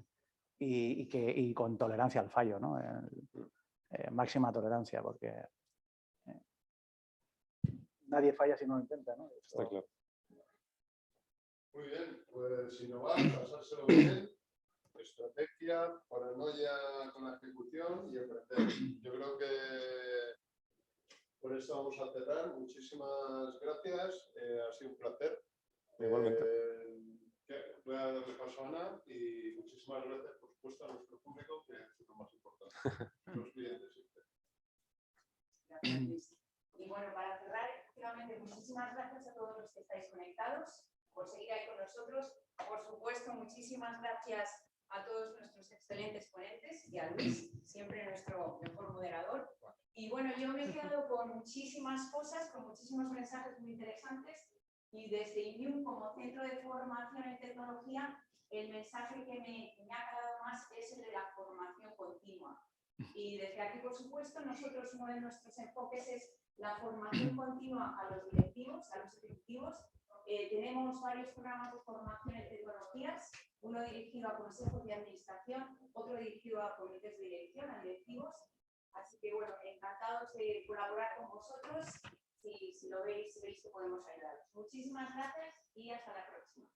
[SPEAKER 6] y con tolerancia al fallo, ¿no? Máxima tolerancia, porque nadie falla si no lo intenta, ¿no?
[SPEAKER 5] Está claro.
[SPEAKER 2] Muy bien, pues innovar, pasárselo bien, estrategia, paranoia con la ejecución y emprender. Yo creo que por eso vamos a cerrar. Muchísimas gracias, ha sido un placer.
[SPEAKER 5] Igualmente.
[SPEAKER 2] Voy a darle paso a Ana y muchísimas gracias, por supuesto, a nuestro público, que es lo más importante, los clientes siempre.
[SPEAKER 8] Gracias, Luis. Y bueno, para cerrar, efectivamente, muchísimas gracias a todos los que estáis conectados por seguir ahí con nosotros. Por supuesto, muchísimas gracias a todos nuestros excelentes ponentes y a Luis, siempre nuestro mejor moderador. Y bueno, yo me he quedado con muchísimas cosas, con muchísimos mensajes muy interesantes, y desde INIUM como centro de formación en tecnología, el mensaje que me ha quedado más es el de la formación continua. Y desde aquí, por supuesto, nosotros uno de nuestros enfoques es la formación continua a los directivos, a los ejecutivos. Tenemos varios programas de formación en tecnologías, uno dirigido a consejos de administración, otro dirigido a comités de dirección, a directivos. Así que, bueno, encantados de colaborar con vosotros. Si lo veis, veis que podemos ayudaros. Muchísimas gracias y hasta la próxima.